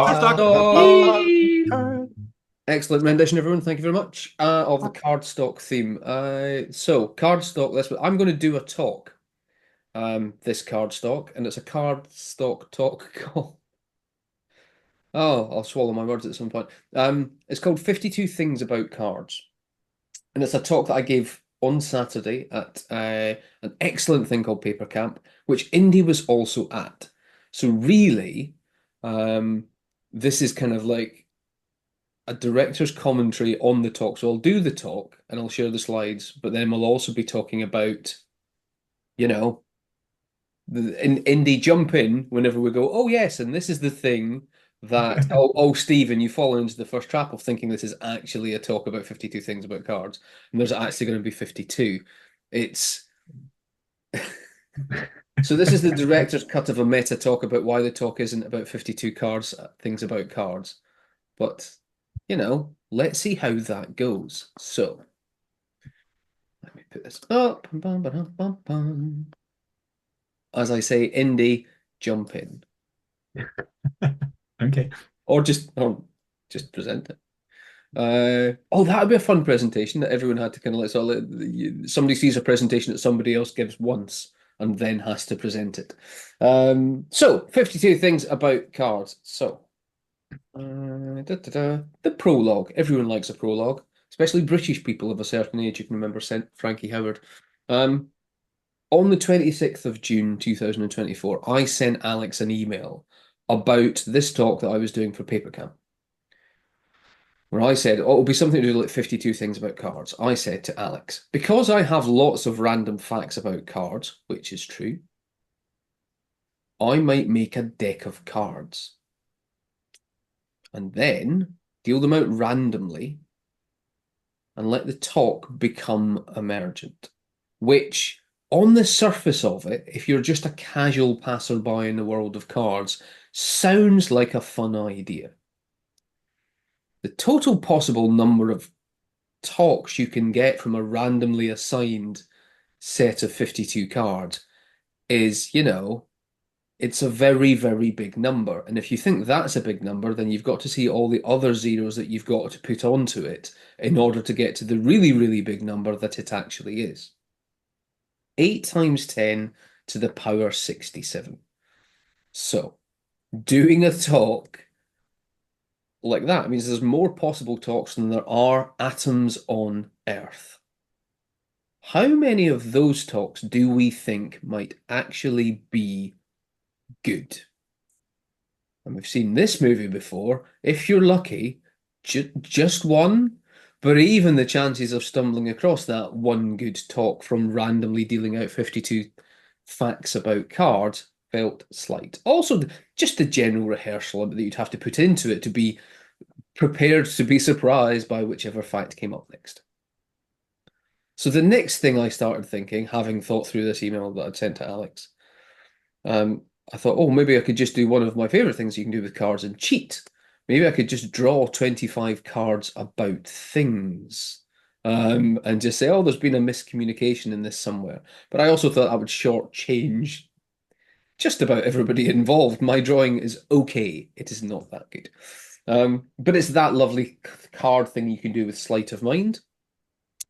Cardstock. Excellent rendition, everyone. Thank you very much of the cardstock theme. So cardstock. I'm going to do a talk. This cardstock, and it's a cardstock talk called. Oh, I'll swallow my words at some point. It's called 52 Things About Cards, and it's a talk that I gave on Saturday at an excellent thing called Papercamp, which Indy was also at. So really, this is kind of like a director's commentary on the talk. So I'll do the talk and I'll share the slides, but then we'll also be talking about, you know, Indy jump in whenever we go, oh yes, and this is the thing that oh Stephen, you fall into the first trap of thinking this is actually a talk about 52 things about cards, and there's actually going to be 52. It's so this is the director's cut of a meta talk about why the talk isn't about 52 cards, things about cards. But let's see how that goes. So let me put this up. As I say, Indy, jump in. Okay. Or just present it. Oh, that would be a fun presentation that everyone had to kind of somebody sees a presentation that somebody else gives once and then has to present it. So 52 things about cards. So the prologue. Everyone likes a prologue, especially British people of a certain age. You can remember Frankie Howard. On the 26th of June 2024, I sent Alex an email about this talk that I was doing for Papercamp, where I said, oh, it'll be something to do like 52 things about cards. I said to Alex, because I have lots of random facts about cards, which is true, I might make a deck of cards and then deal them out randomly and let the talk become emergent, which on the surface of it, if you're just a casual passerby in the world of cards, sounds like a fun idea. The total possible number of talks you can get from a randomly assigned set of 52 cards is, it's a very, very big number. And if you think that's a big number, then you've got to see all the other zeros that you've got to put onto it in order to get to the really, really big number that it actually is. 8 times 10 to the power 67. So, doing a talk like that means there's more possible talks than there are atoms on Earth. How many of those talks do we think might actually be good? And we've seen this movie before. If you're lucky, just one. But even the chances of stumbling across that one good talk from randomly dealing out 52 facts about cards felt slight. Also, just the general rehearsal that you'd have to put into it to be prepared to be surprised by whichever fact came up next. So the next thing I started thinking, having thought through this email that I'd sent to Alex, I thought, oh, maybe I could just do one of my favorite things you can do with cards and cheat. Maybe I could just draw 25 cards about things. And just say, oh, there's been a miscommunication in this somewhere. But I also thought I would shortchange just about everybody involved. My drawing is okay. It is not that good. But it's that lovely card thing you can do with sleight of mind.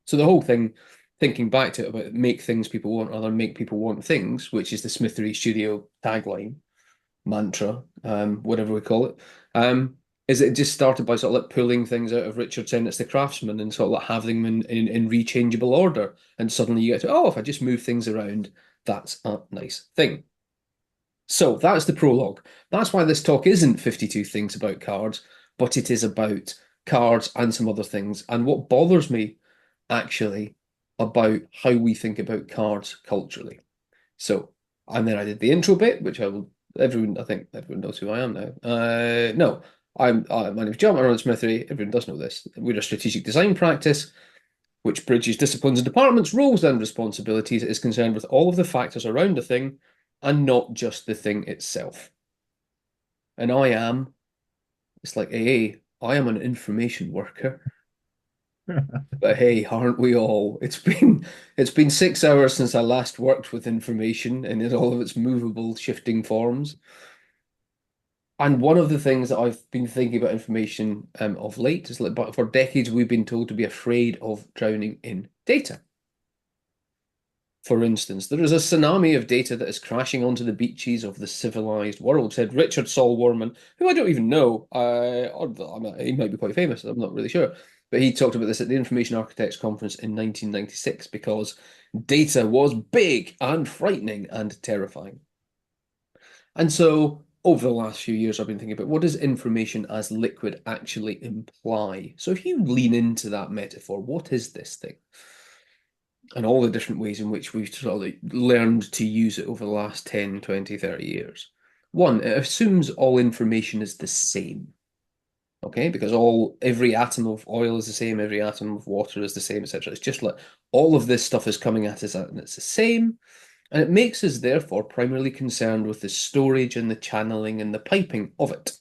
So the whole thing, thinking back to it about make things people want rather than make people want things, which is the Smithery Studio tagline, mantra, whatever we call it, is it just started by sort of like pulling things out of Richard Sennett's The Craftsman and sort of like having them in rechangeable order. And suddenly you get to, oh, if I just move things around, that's a nice thing. So that's the prologue. That's why this talk isn't 52 things about cards, but it is about cards and some other things. And what bothers me actually about how we think about cards culturally. So, and then I did the intro bit, which I think everyone knows who I am now. No, my name's John, I run Smithery. Everyone does know this. We're a strategic design practice which bridges disciplines and departments, roles and responsibilities, is concerned with all of the factors around a thing and not just the thing itself. And it's like AA, I am an information worker. But hey, aren't we all? It's been 6 hours since I last worked with information in all of its movable, shifting forms. And one of the things that I've been thinking about information of late is that but for decades we've been told to be afraid of drowning in data. For instance, there is a tsunami of data that is crashing onto the beaches of the civilized world, said Richard Saul Worman, who I don't even know. He might be quite famous, I'm not really sure. But he talked about this at the Information Architects Conference in 1996 because data was big and frightening and terrifying. And so, over the last few years, I've been thinking about what does information as liquid actually imply? So, if you lean into that metaphor, what is this thing? And all the different ways in which we've sort of learned to use it over the last 10, 20, 30 years. One, it assumes all information is the same. Okay, because every atom of oil is the same, every atom of water is the same, etc. It's just like all of this stuff is coming at us and it's the same. And it makes us therefore primarily concerned with the storage and the channeling and the piping of it.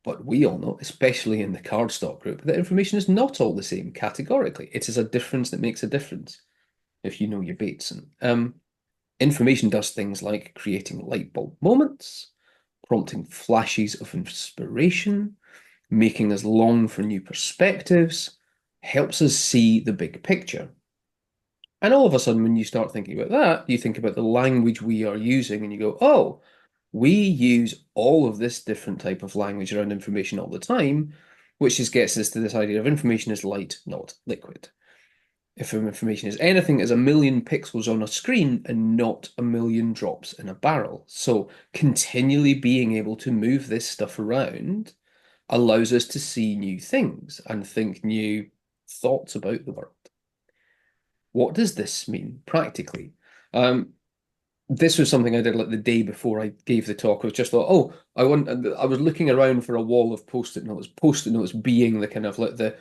But we all know, especially in the cardstock group, that information is not all the same categorically. It is a difference that makes a difference if you know your baits. And information does things like creating light bulb moments, prompting flashes of inspiration, making us long for new perspectives, helps us see the big picture. And all of a sudden, when you start thinking about that, you think about the language we are using and you go, oh, we use all of this different type of language around information all the time, which just gets us to this idea of information is light, not liquid. If information is anything, is a million pixels on a screen and not a million drops in a barrel. So continually being able to move this stuff around allows us to see new things and think new thoughts about the world. What does this mean practically? Um, this was something I did like the day before I gave the talk. I was just thought, oh, I was looking around for a wall of post-it notes. Post-it notes being the kind of like the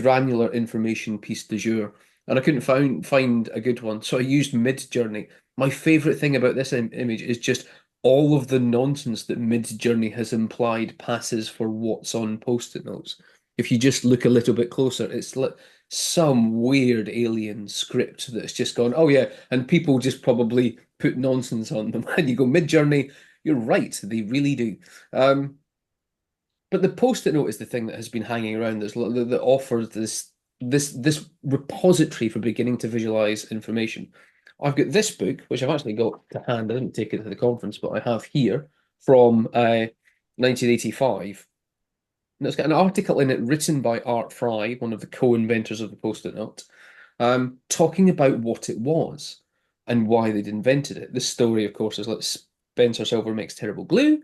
granular information piece du jour, and I couldn't find a good one. So I used Mid-Journey. My favorite thing about this image is just all of the nonsense that Mid-Journey has implied passes for what's on post-it notes. If you just look a little bit closer, it's like some weird alien script that's just gone, oh yeah, and people just probably put nonsense on them. And you go, Mid-Journey, you're right, they really do. Um, but the post-it note is the thing that has been hanging around that offers this repository for beginning to visualize information. I've got this book, which I've actually got to hand. I didn't take it to the conference, but I have here from 1985. And it's got an article in it written by Art Fry, one of the co-inventors of the post-it note, talking about what it was and why they'd invented it. This story, of course, is like Spencer Silver makes terrible glue.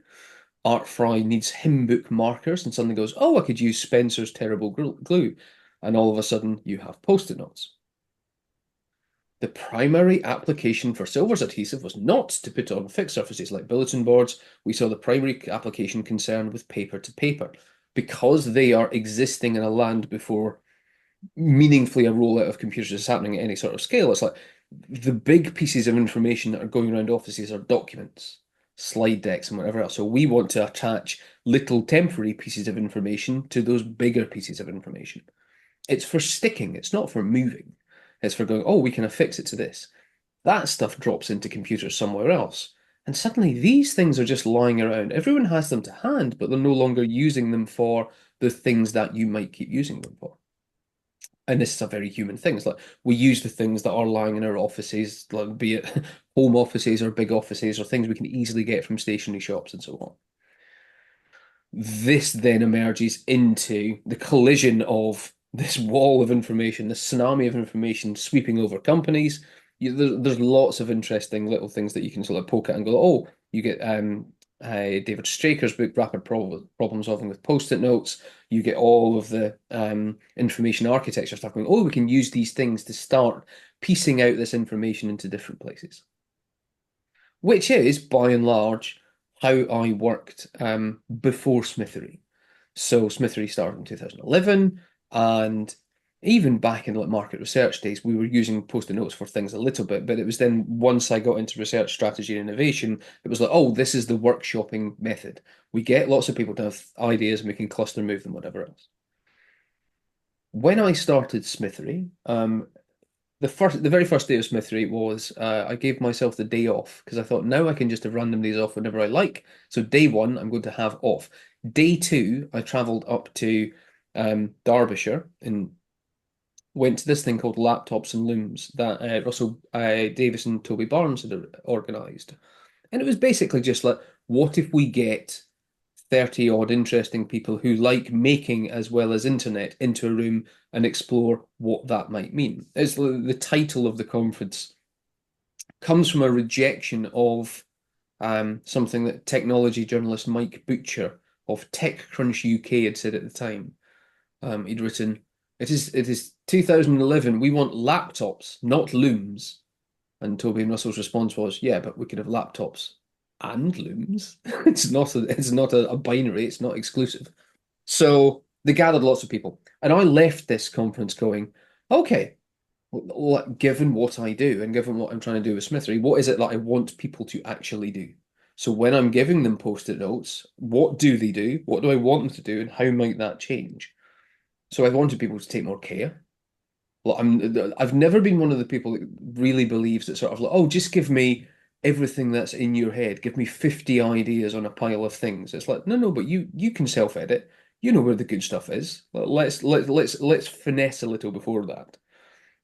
Art Fry needs hymn book markers, and suddenly goes, "Oh, I could use Spencer's terrible glue," and all of a sudden you have post-it notes. The primary application for Silver's adhesive was not to put on fixed surfaces like bulletin boards. We saw the primary application concerned with paper to paper. Because they are existing in a land before meaningfully a rollout of computers is happening at any sort of scale, it's like the big pieces of information that are going around offices are documents, slide decks, and whatever else. So we want to attach little temporary pieces of information to those bigger pieces of information. It's for sticking, it's not for moving. It's for going, oh, we can affix it to this. That stuff drops into computers somewhere else. And suddenly these things are just lying around. Everyone has them to hand, but they're no longer using them for the things that you might keep using them for. And this is a very human thing. It's like we use the things that are lying in our offices, like be it home offices or big offices or things we can easily get from stationery shops and so on. This then emerges into the collision of this wall of information, this tsunami of information sweeping over companies. There's lots of interesting little things that you can sort of poke at and go, oh, you get David Straker's book, Rapid Problem Solving with Post-it Notes. You get all of the information architecture stuff going, oh, we can use these things to start piecing out this information into different places, which is by and large how I worked before Smithery. So Smithery started in 2011, and even back in like market research days, we were using post-it notes for things a little bit, but it was then once I got into research strategy and innovation, it was like, oh, this is the workshopping method. We get lots of people to have ideas and we can cluster move them, whatever else. when I started Smithery, the very first day of Smithery was I gave myself the day off because I thought now I can just have random days off whenever I like. So day one, I'm going to have off. Day two, I travelled up to Derbyshire and went to this thing called Laptops and Looms that Russell Davis and Toby Barnes had organised. And it was basically just like, what if we get 30 odd interesting people who like making as well as internet into a room and explore what that might mean? It's the title of the conference comes from a rejection of something that technology journalist Mike Butcher of TechCrunch UK had said at the time. He'd written, it is 2011. We want laptops, not looms. And Toby and Russell's response was, yeah, but we could have laptops and looms. It's not a binary, it's not exclusive. So they gathered lots of people. And I left this conference going, okay, given what I do and given what I'm trying to do with Smithery, what is it that I want people to actually do? So when I'm giving them post-it notes, what do they do? What do I want them to do? And how might that change? So I wanted people to take more care. Well, I've never been one of the people that really believes that sort of like, oh, just give me everything that's in your head. Give me 50 ideas on a pile of things. It's like, no, no, but you can self-edit. You know where the good stuff is. Let's finesse a little before that.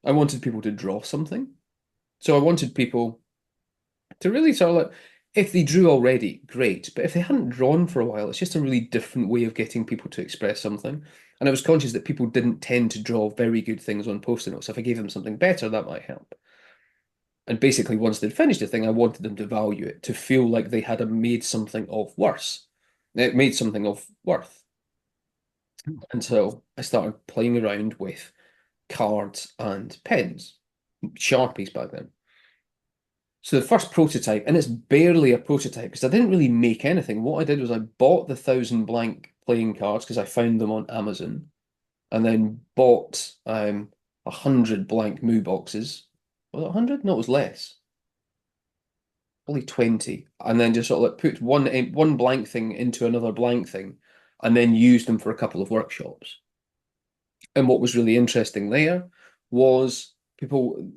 I wanted people to draw something. So I wanted people to really sort of like, if they drew already, great. But if they hadn't drawn for a while, it's just a really different way of getting people to express something. And I was conscious that people didn't tend to draw very good things on post-it notes. If I gave them something better, that might help. And basically, once they'd finished a thing, I wanted them to value it, to feel like they had made something of worth. It made something of worth. And so I started playing around with cards and pens, Sharpies back then. So the first prototype, and it's barely a prototype because I didn't really make anything. What I did was I bought the 1,000 blank playing cards because I found them on Amazon, and then bought 100 blank Moo boxes. Was it 100? No, it was less. Only 20. And then just sort of like put one blank thing into another blank thing, and then used them for a couple of workshops. And what was really interesting there was people.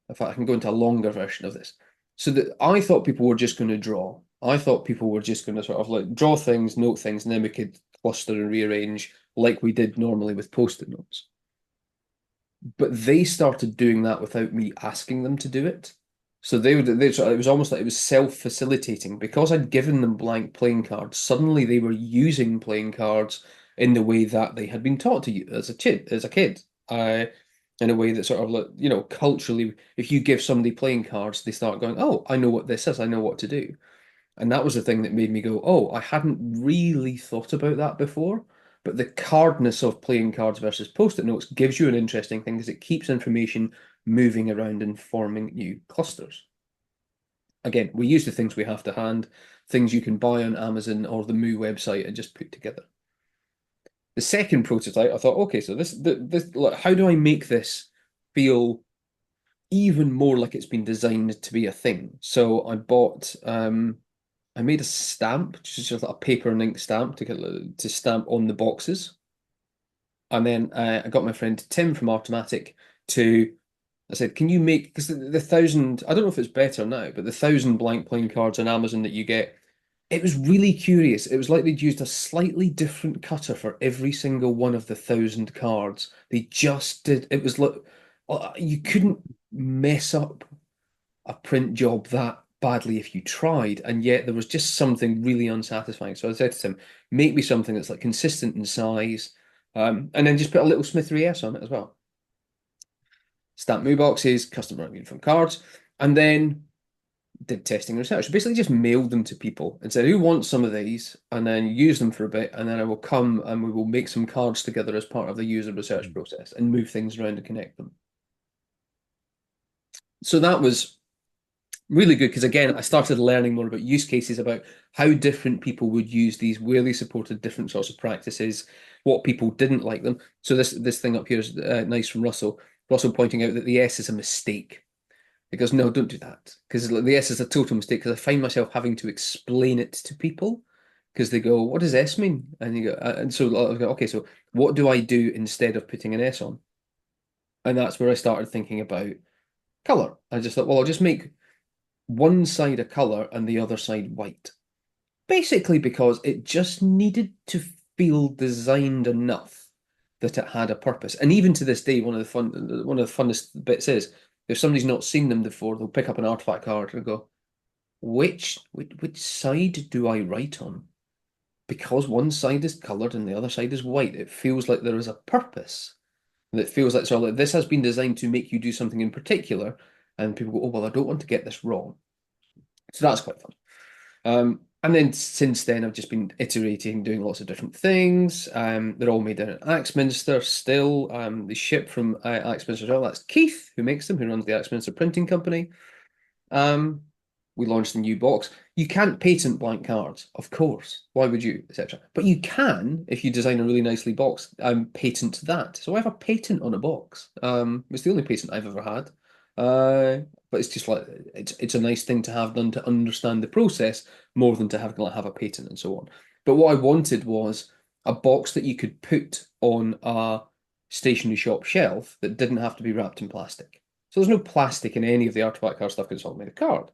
In fact, I can go into a longer version of this. So that I thought people were just going to draw. I thought people were just going to sort of like draw things, note things, and then we could cluster and rearrange like we did normally with post-it notes. But they started doing that without me asking them to do it. So it was almost like it was self-facilitating because I'd given them blank playing cards. Suddenly they were using playing cards in the way that they had been taught to use as a kid. In a way that sort of like, culturally, if you give somebody playing cards, they start going, oh, I know what this is, I know what to do. And that was the thing that made me go, oh, I hadn't really thought about that before. But the cardness of playing cards versus post-it notes gives you an interesting thing because it keeps information moving around and forming new clusters. Again, we use the things we have to hand, things you can buy on Amazon or the Moo website and just put together. The second prototype, I thought, okay, so this like, how do I make this feel even more like it's been designed to be a thing? So I made a stamp, which is just like a paper and ink stamp to stamp on the boxes. And then I got my friend Tim from Automatic to, I said, can you make, because the 1,000, I don't know if it's better now, but the 1,000 blank playing cards on Amazon that you get, it was really curious. It was like they'd used a slightly different cutter for every single one of the 1,000 cards. They just did, it was like, you couldn't mess up a print job that badly if you tried, and yet there was just something really unsatisfying. So I said to him, make me something that's like consistent in size, and then just put a little Smithery S on it as well. Stamp Moo boxes, customer uniform cards, and then did testing research. Basically, just mailed them to people and said, "Who wants some of these?" And then use them for a bit, and then I will come and we will make some cards together as part of the user research process and move things around and connect them. So that was really good because again, I started learning more about use cases about how different people would use these, where they supported different sorts of practices, what people didn't like them. So this thing up here is nice from Russell. Russell pointing out that the S is a mistake. He goes, no, don't do that because the S is a total mistake because I find myself having to explain it to people because they go, what does S mean? And you go, and so I go, okay, so what do I do instead of putting an S on? And that's where I started thinking about color. I just thought, well, I'll just make one side a color and the other side white. Basically, because it just needed to feel designed enough that it had a purpose. And even to this day, one of the funnest bits is if somebody's not seen them before, they'll pick up an artifact card and go, which side do I write on? Because one side is coloured and the other side is white, it feels like there is a purpose. And it feels like, so like this has been designed to make you do something in particular, and people go, oh well, I don't want to get this wrong. So that's quite fun. And then since then, I've just been iterating, doing lots of different things. They're all made in Axminster still. They ship from Axminster as well. That's Keith who makes them, who runs the Axminster printing company. Um, we launched a new box. You can't patent blank cards, of course. Why would you, etc. But you can, if you design a really nicely box, patent that. So I have a patent on a box. It's the only patent I've ever had. But it's just like it's a nice thing to have done to understand the process more than to have a patent and so on. But what I wanted was a box that you could put on a stationery shop shelf that didn't have to be wrapped in plastic. So there's no plastic in any of the artifact card stuff because it's all made of card.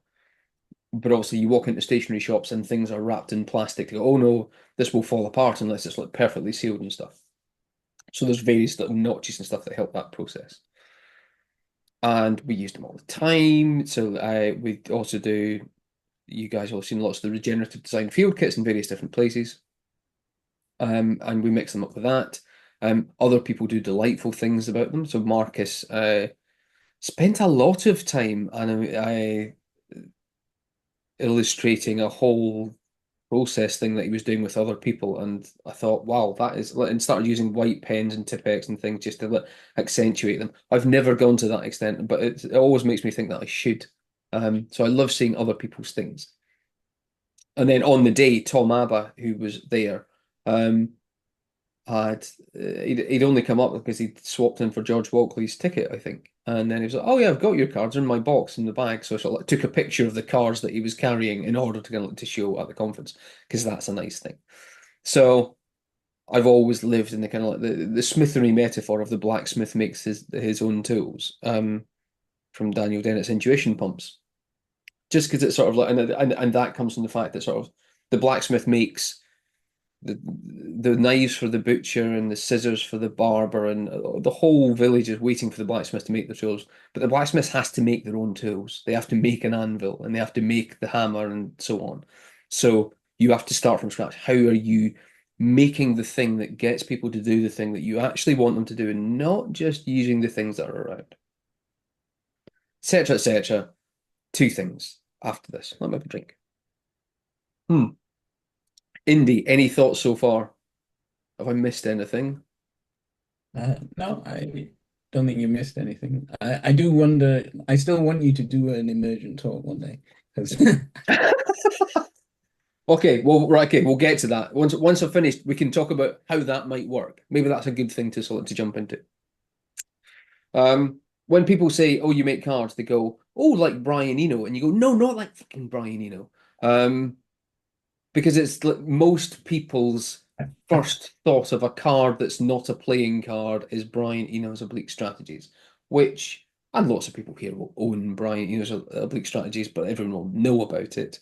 But obviously, you walk into stationery shops and things are wrapped in plastic. You go, oh no, this will fall apart unless it's like perfectly sealed and stuff. So there's various little notches and stuff that help that process. And we use them all the time. So we also do. You guys have seen lots of the regenerative design field kits in various different places, and we mix them up with that. Other people do delightful things about them. So Marcus spent a lot of time illustrating a whole process thing that he was doing with other people, and I thought, wow, that is, and started using white pens and Tipp-Ex and things just to accentuate them. I've never gone to that extent, but it always makes me think that I should. So I love seeing other people's things. And then on the day, Tom Abba, who was there, um, had he'd only come up because he'd swapped in for George Walkley's ticket, I think. And then he was like, "Oh yeah, I've got your cards in my box in the bag." So I sort of like took a picture of the cards that he was carrying in order to kind of like, to show at the conference because that's a nice thing. So I've always lived in the kind of like the smithery metaphor of the blacksmith makes his own tools, from Daniel Dennett's Intuition Pumps. Just because it's sort of like, and that comes from the fact that sort of the blacksmith makes the knives for the butcher and the scissors for the barber, and the whole village is waiting for the blacksmith to make the tools. But the blacksmith has to make their own tools. They have to make an anvil and they have to make the hammer and so on. So you have to start from scratch. How are you making the thing that gets people to do the thing that you actually want them to do, and not just using the things that are around, etc., etc. Two things after this. Let me have a drink. Hmm. Indy, any thoughts so far? Have I missed anything? No, I don't think you missed anything. I do wonder, I still want you to do an immersion talk one day. Because Okay, well, right, okay, we'll get to that. Once I've finished, we can talk about how that might work. Maybe that's a good thing to jump into. When people say, "Oh, you make cards," they go, "Oh, like Brian Eno," and you go, "No, not like fucking Brian Eno," because it's like most people's first thought of a card that's not a playing card is Brian Eno's Oblique Strategies, which and lots of people here will own Brian Eno's Oblique Strategies, but everyone will know about it.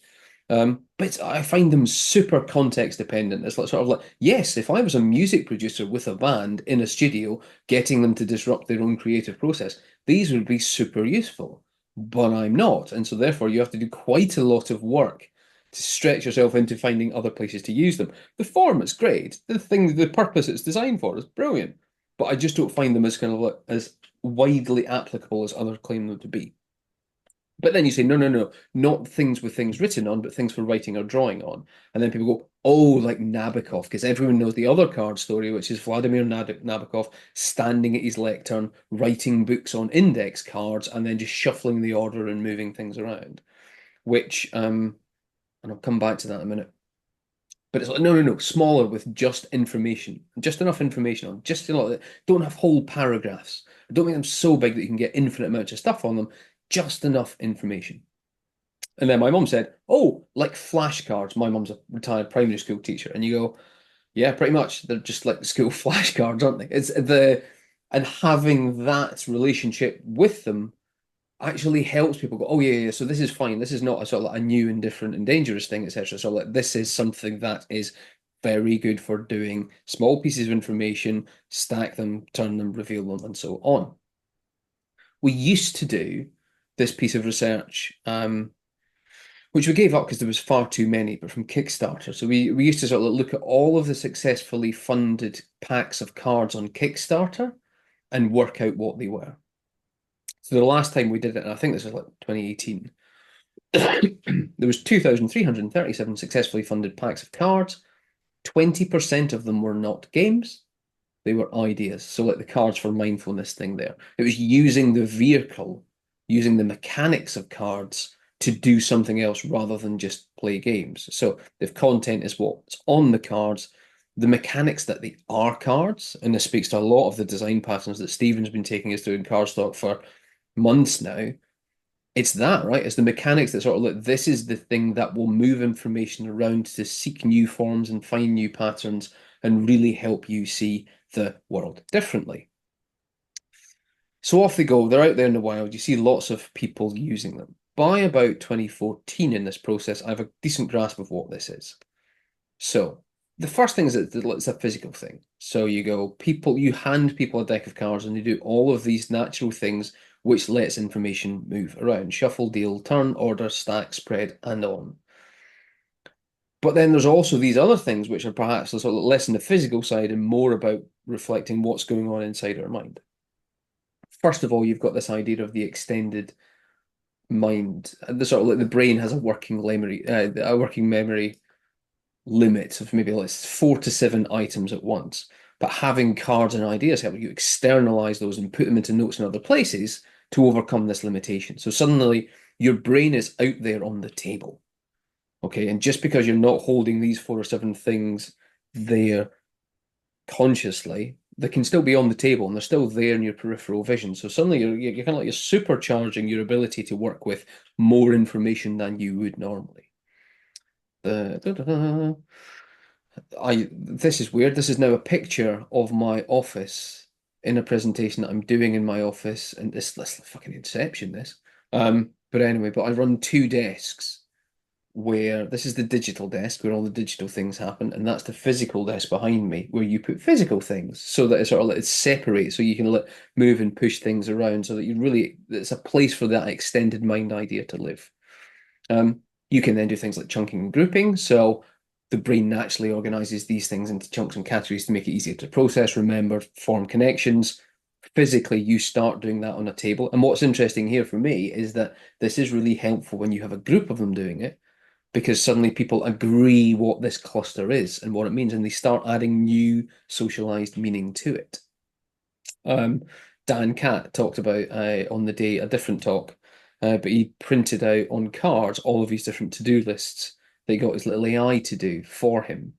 But I find them super context dependent. It's like sort of like, yes, if I was a music producer with a band in a studio, getting them to disrupt their own creative process, these would be super useful. But I'm not, and so therefore you have to do quite a lot of work to stretch yourself into finding other places to use them. The form is great. The purpose it's designed for is brilliant. But I just don't find them as kind of like as widely applicable as others claim them to be. But then you say, no, no, no, not things with things written on, but things for writing or drawing on. And then people go, oh, like Nabokov, because everyone knows the other card story, which is Vladimir Nabokov standing at his lectern, writing books on index cards, and then just shuffling the order and moving things around. Which, and I'll come back to that in a minute. But it's like, no, no, no, smaller with just information, just enough information on, just enough, don't have whole paragraphs. Don't make them so big that you can get infinite amounts of stuff on them, just enough information. And then my mum said, "Oh, like flashcards." My mum's a retired primary school teacher, and you go, "Yeah, pretty much. They're just like the school flashcards, aren't they?" It's the and having that relationship with them actually helps people go, "Oh yeah, yeah. So this is fine. This is not a sort of like a new and different and dangerous thing, etc." So like this is something that is very good for doing small pieces of information, stack them, turn them, reveal them, and so on. We used to do this piece of research. Which we gave up because there was far too many, but from Kickstarter. So we used to sort of look at all of the successfully funded packs of cards on Kickstarter and work out what they were. So the last time we did it, and I think this was like 2018, there was 2,337 successfully funded packs of cards. 20% of them were not games. They were ideas. So like the cards for mindfulness thing there. It was using the vehicle, using the mechanics of cards to do something else rather than just play games. So if content is what's on the cards, the mechanics that they are cards, and this speaks to a lot of the design patterns that Stephen's been taking us through in Cardstock for months now. It's that, right? It's the mechanics that sort of like this is the thing that will move information around to seek new forms and find new patterns and really help you see the world differently. So off they go. They're out there in the wild. You see lots of people using them. By about 2014 in this process, I have a decent grasp of what this is. So the first thing is that it's a physical thing. So you hand people a deck of cards and they do all of these natural things which lets information move around. Shuffle, deal, turn, order, stack, spread, and on. But then there's also these other things which are perhaps sort of less in the physical side and more about reflecting what's going on inside our mind. First of all, you've got this idea of the extended mind. The sort of like the brain has a working memory limit of maybe like 4 to 7 items at once. But having cards and ideas help you externalize those and put them into notes in other places to overcome this limitation. So suddenly your brain is out there on the table. Okay. And just because you're not holding these 4 or 7 things there consciously, they can still be on the table and they're still there in your peripheral vision. So suddenly you're kind of like you're supercharging your ability to work with more information than you would normally. This is weird. This is now a picture of my office in a presentation that I'm doing in my office, and this fucking Inception. But anyway, I run 2 desks where this is the digital desk where all the digital things happen, and that's the physical desk behind me where you put physical things so that it's sort of like it's separate, so you can move and push things around, so that it's a place for that extended mind idea to live. You can then do things like chunking and grouping. So the brain naturally organizes these things into chunks and categories to make it easier to process, remember, form connections. Physically, you start doing that on a table. And what's interesting here for me is that this is really helpful when you have a group of them doing it, because suddenly people agree what this cluster is and what it means, and they start adding new socialized meaning to it. Dan Cat talked about on the day a different talk, but he printed out on cards all of his different to-do lists that he got his little AI to do for him.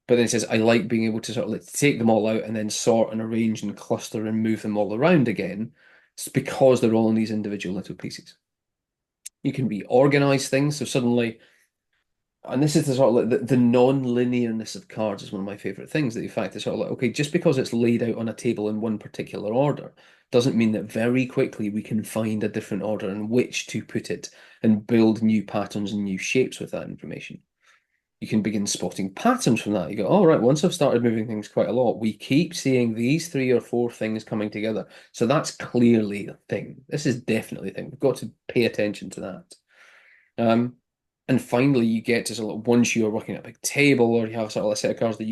But then he says, I like being able to sort of like take them all out and then sort and arrange and cluster and move them all around again. It's because they're all in these individual little pieces. You can reorganize things. So suddenly, and this is the sort of like the non-linearness of cards is one of my favorite things. That in fact it's sort of like, okay, just because it's laid out on a table in one particular order doesn't mean that very quickly we can find a different order in which to put it and build new patterns and new shapes with that information. You can begin spotting patterns from that. You go, all right, once I've started moving things quite a lot, we keep seeing these 3 or 4 things coming together. So that's clearly a thing. This is definitely a thing. We've got to pay attention to that. And finally, you get to sort of once you are working at a big table or you have sort of a set of cards that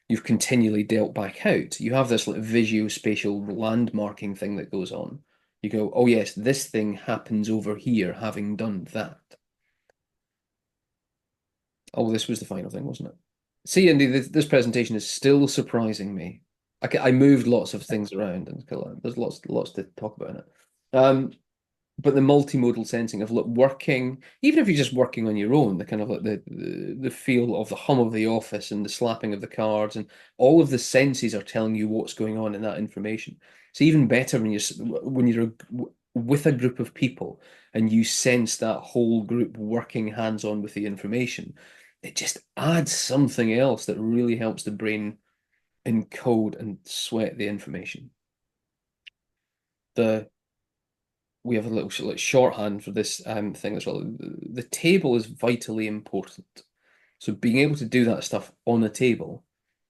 you've continually dealt back out, you have this like visual-spatial landmarking thing that goes on. You go, oh yes, this thing happens over here, having done that. Oh, this was the final thing, wasn't it? See, Andy, this presentation is still surprising me. I moved lots of things around, and there's lots to talk about in it. But the multimodal sensing of working, even if you're just working on your own, the kind of like the feel of the hum of the office and the slapping of the cards and all of the senses are telling you what's going on in that information. It's even better when you're with a group of people and you sense that whole group working hands-on with the information, it just adds something else that really helps the brain encode and sweat the information. We have a little like shorthand for this thing as well. The table is vitally important. So being able to do that stuff on a table,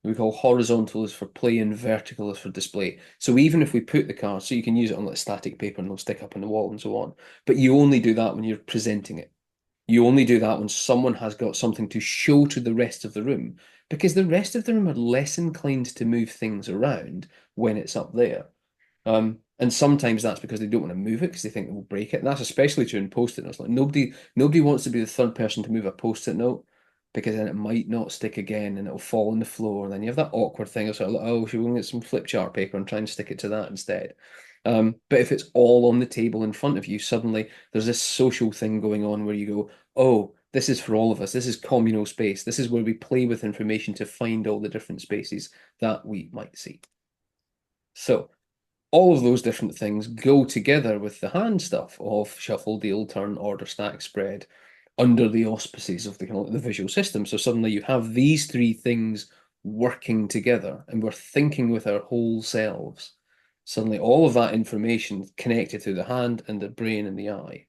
we call horizontal is for play and vertical is for display. So even if we put the cards, so you can use it on like static paper and they'll stick up on the wall and so on, but you only do that when you're presenting it. You only do that when someone has got something to show to the rest of the room, because the rest of the room are less inclined to move things around when it's up there. And sometimes that's because they don't want to move it because they think it will break it. And that's especially true in post-it notes. Like nobody wants to be the third person to move a post-it note because then it might not stick again and it'll fall on the floor. And then you have that awkward thing of sort of like, oh, should we go and get some flip chart paper and try and stick it to that instead? But if it's all on the table in front of you, suddenly there's this social thing going on where you go, oh, this is for all of us. This is communal space. This is where we play with information to find all the different spaces that we might see. So all of those different things go together with the hand stuff of shuffle, deal, turn, order, stack, spread, under the auspices of the visual system. So suddenly you have these three things working together and we're thinking with our whole selves. Suddenly all of that information connected to the hand and the brain and the eye.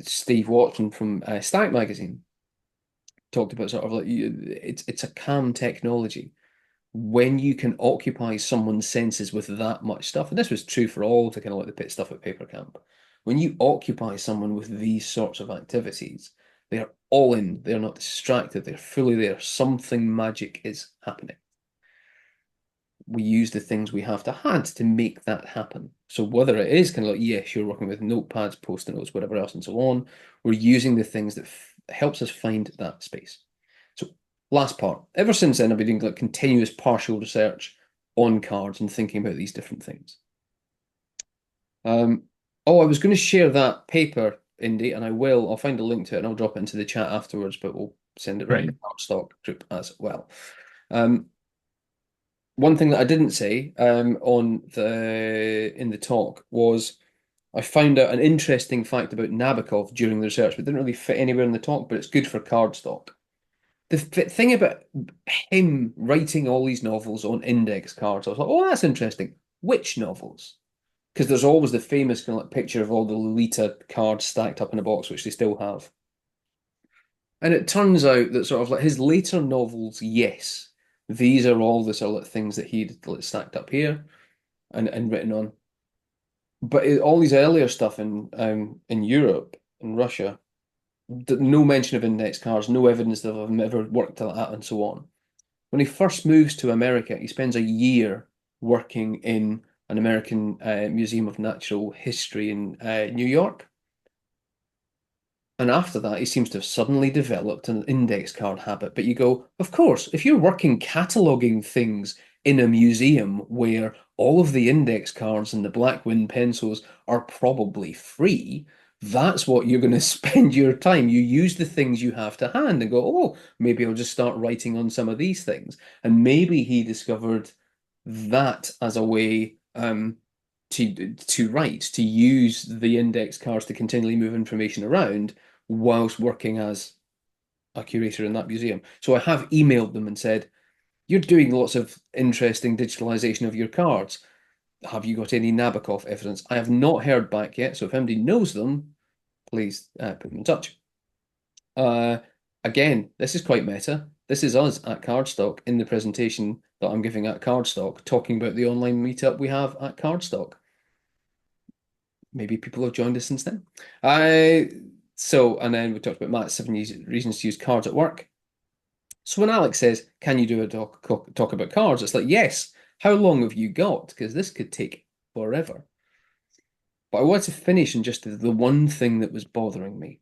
Steve Watson from Stack Magazine talked about sort of like it's a calm technology when you can occupy someone's senses with that much stuff, and this was true for all the kind of like the pit stuff at Papercamp, when you occupy someone with these sorts of activities, they're all in, they're not distracted, they're fully there. Something magic is happening. We use the things we have to hand to make that happen. So whether it is kind of like, yes, you're working with notepads, post-it notes, whatever else, and so on, we're using the things that helps us find that space. So last part. Ever since then, I've been doing like continuous partial research on cards and thinking about these different things. Oh, I was going to share that paper, Indy, and I will. I'll find a link to it and I'll drop it into the chat afterwards, but we'll send it right in the Cardstock group as well. One thing that I didn't say in the talk was I found out an interesting fact about Nabokov during the research, but it didn't really fit anywhere in the talk, but it's good for Cardstock. The thing about him writing all these novels on index cards, I was like, oh, that's interesting. Which novels? Because there's always the famous kind of like picture of all the Lolita cards stacked up in a box, which they still have. And it turns out that sort of like his later novels, yes, these are all the sort of like things that he'd like stacked up here and written on. But all these earlier stuff in Europe and Russia, no mention of index cards, no evidence of him ever worked like that, and so on. When he first moves to America, he spends a year working in an American Museum of Natural History in New York. And after that, he seems to have suddenly developed an index card habit. But you go, of course, if you're working cataloging things in a museum where all of the index cards and the Blackwind pencils are probably free, that's what you're going to spend your time. You use the things you have to hand and go, oh, maybe I'll just start writing on some of these things. And maybe he discovered that as a way to write, to use the index cards to continually move information around whilst working as a curator in that museum. So I have emailed them and said, you're doing lots of interesting digitalization of your cards. Have you got any Nabokov evidence? I have not heard back yet, so if anybody knows them, please put them in touch. Again, this is quite meta. This is us at Cardstock in the presentation that I'm giving at Cardstock, talking about the online meetup we have at Cardstock. Maybe people have joined us since then. And then we talked about Matt's 7 reasons to use cards at work. So when Alex says, can you do a talk about cards? It's like, yes, how long have you got? Because this could take forever. But I want to finish on just the one thing that was bothering me.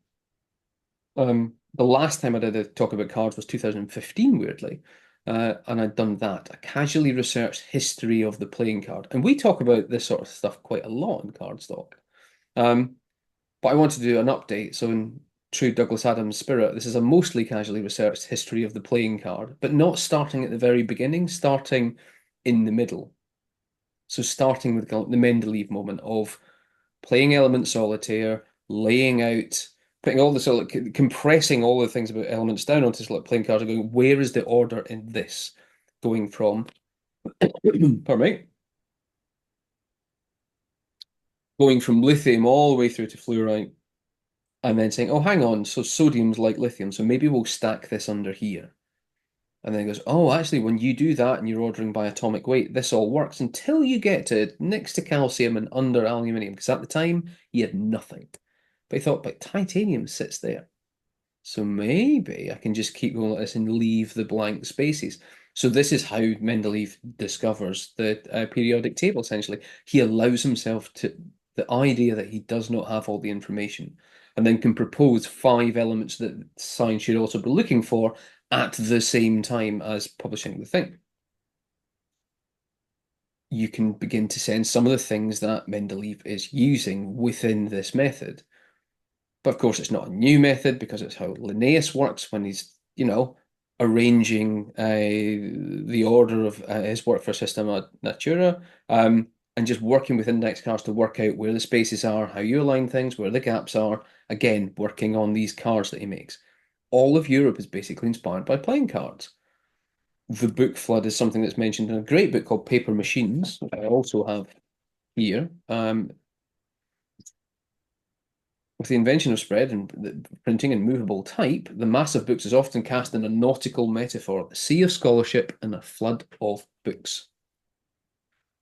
The last time I did a talk about cards was 2015, weirdly. And I'd done that, a casually researched history of the playing card. And we talk about this sort of stuff quite a lot in Cardstock. But I wanted to do an update. So in true Douglas Adams spirit, this is a mostly casually researched history of the playing card, but not starting at the very beginning, starting in the middle. So starting with the Mendeleev moment of playing element solitaire, laying out, putting all the sort of compressing all the things about elements down onto sort of playing cards and going, where is the order in this? Going from, pardon me, going from lithium all the way through to fluorite, and then saying, oh, hang on, so sodium's like lithium, so maybe we'll stack this under here. And then he goes, oh, actually, when you do that and you're ordering by atomic weight, this all works until you get to next to calcium and under aluminium, because at the time he had nothing. But he thought, but titanium sits there. So maybe I can just keep going like this and leave the blank spaces. So this is how Mendeleev discovers the periodic table, essentially. He allows himself to the idea that he does not have all the information and then can propose 5 elements that science should also be looking for at the same time as publishing the thing. You can begin to sense some of the things that Mendeleev is using within this method. But of course, it's not a new method because it's how Linnaeus works when he's, arranging the order of his work for Systema Natura, and just working with index cards to work out where the spaces are, how you align things, where the gaps are. Again, working on these cards that he makes. All of Europe is basically inspired by playing cards. The book flood is something that's mentioned in a great book called Paper Machines, which I also have here. With the invention of spread and printing and movable type, the mass of books is often cast in a nautical metaphor, a sea of scholarship and a flood of books.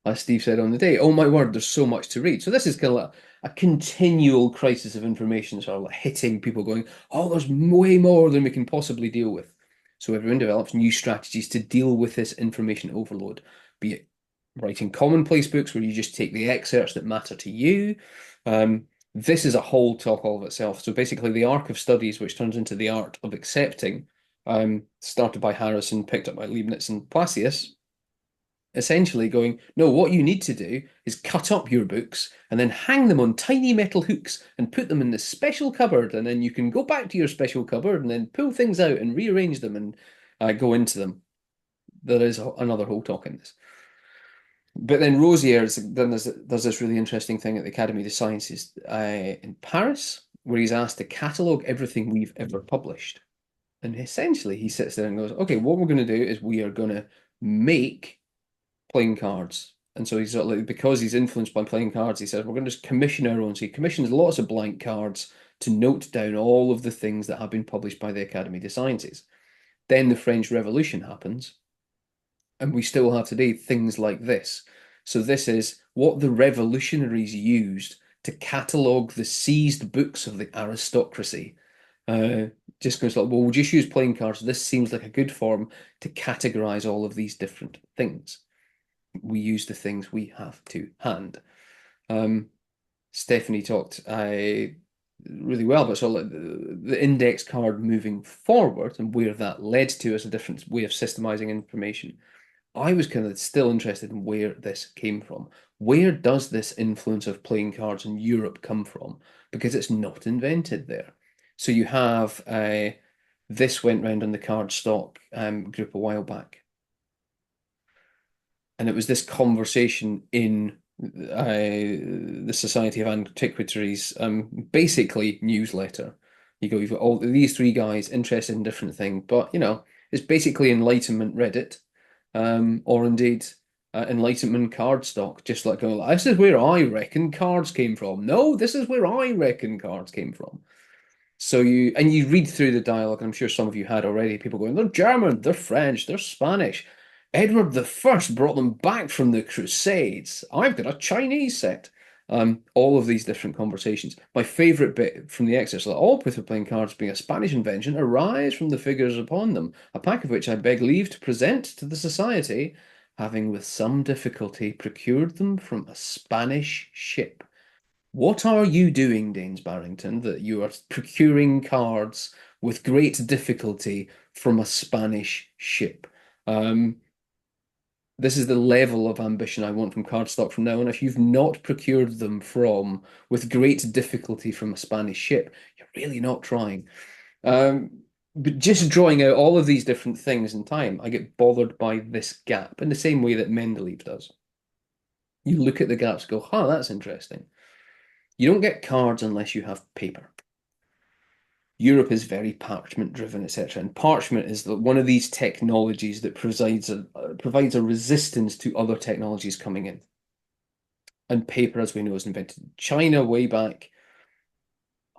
As Steve said on the day, oh my word, there's so much to read. So this is kind of like a continual crisis of information, sort of like hitting people going, oh, there's way more than we can possibly deal with. So everyone develops new strategies to deal with this information overload, be it writing commonplace books where you just take the excerpts that matter to you. This is a whole talk all of itself. So basically the arc of studies, which turns into the art of accepting, started by Harrison, picked up by Leibniz and Placius, essentially going, no, what you need to do is cut up your books and then hang them on tiny metal hooks and put them in this special cupboard. And then you can go back to your special cupboard and then pull things out and rearrange them and go into them. There is another whole talk in this. But then Rosier does this really interesting thing at the Academy of Sciences in Paris, where he's asked to catalogue everything we've ever published. And essentially, he sits there and goes, okay, what we're going to do is we are going to make playing cards. And so he's sort of like, because he's influenced by playing cards, he says, we're going to just commission our own. So he commissions lots of blank cards to note down all of the things that have been published by the Academy of Sciences. Then the French Revolution happens, and we still have today things like this. So this is what the revolutionaries used to catalogue the seized books of the aristocracy. Just goes like, well, we'll just use playing cards. This seems like a good form to categorize all of these different things. We use the things we have to hand. Stephanie talked really well about sort of like the index card moving forward and where that led to as a different way of systemizing information. I was kind of still interested in where this came from. Where does this influence of playing cards in Europe come from? Because it's not invented there. So you have this went round on the Cardstock group a while back. And it was this conversation in the Society of Antiquaries, basically newsletter. You've got all these 3 guys interested in different things, but it's basically Enlightenment Reddit, or indeed Enlightenment Cardstock, just like going, this is where I reckon cards came from. No, this is where I reckon cards came from. So you read through the dialogue, and I'm sure some of you had already, people going, they're German, they're French, they're Spanish. Edward the First brought them back from the Crusades. I've got a Chinese set. All of these different conversations. My favorite bit from the excerpts, all with playing cards being a Spanish invention, arise from the figures upon them, a pack of which I beg leave to present to the society, having with some difficulty procured them from a Spanish ship. What are you doing, Daines Barrington, that you are procuring cards with great difficulty from a Spanish ship? This is the level of ambition I want from Cardstock from now on. If you've not procured them with great difficulty from a Spanish ship, you're really not trying. But just drawing out all of these different things in time, I get bothered by this gap in the same way that Mendeleev does. You look at the gaps, go, huh, that's interesting. You don't get cards unless you have paper. Europe is very parchment driven, etc. And parchment is one of these technologies that provides a resistance to other technologies coming in. And paper, as we know, is invented in China way back.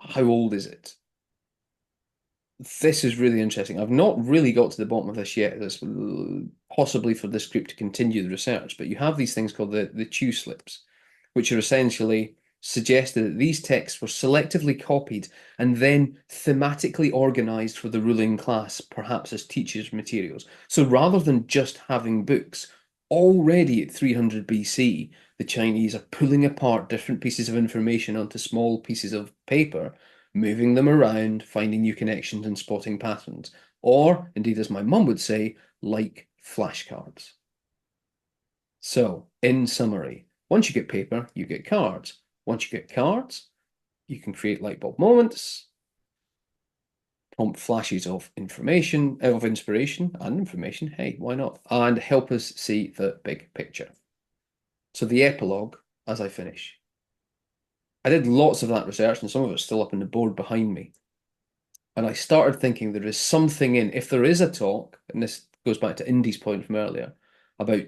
How old is it? This is really interesting. I've not really got to the bottom of this yet. That's possibly for this group to continue the research, but you have these things called the chew slips, which are essentially suggested that these texts were selectively copied and then thematically organized for the ruling class, perhaps as teachers' materials. So rather than just having books, already at 300 BC, the Chinese are pulling apart different pieces of information onto small pieces of paper, moving them around, finding new connections and spotting patterns. Or, indeed, as my mum would say, like flashcards. So, in summary, once you get paper, you get cards. Once you get cards, you can create light bulb moments, prompt flashes of information, of inspiration and information. Hey, why not? And help us see the big picture. So the epilogue, as I finish. I did lots of that research, and some of it's still up on the board behind me. And I started thinking there is something in, if there is a talk, and this goes back to Indy's point from earlier, about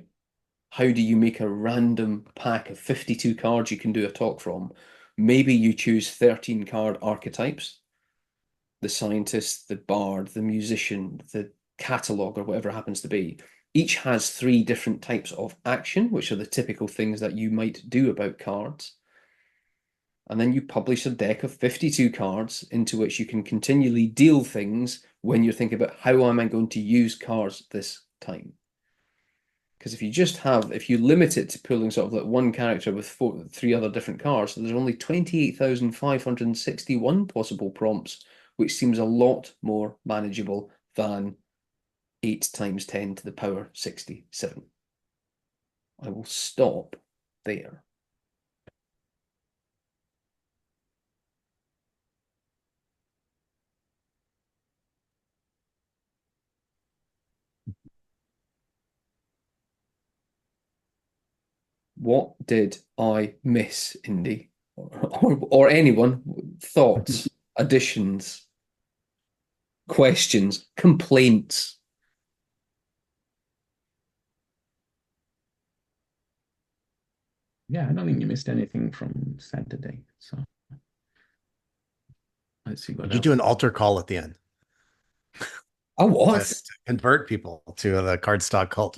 how do you make a random pack of 52 cards you can do a talk from? Maybe you choose 13 card archetypes, the scientist, the bard, the musician, the catalog, or whatever it happens to be. Each has 3 different types of action, which are the typical things that you might do about cards. And then you publish a deck of 52 cards into which you can continually deal things when you're thinking about how am I going to use cards this time. Because if you limit it to pulling sort of like one character with 3 other different cards, so there's only 28,561 possible prompts, which seems a lot more manageable than 8 times 10 to the power 67. I will stop there. What did I miss, Indy? Or anyone? Thoughts, additions, questions, complaints? Yeah, I don't think you missed anything from Saturday. So let's see what Did you else. do an altar call at the end Oh, to what? convert people to the cardstock cult?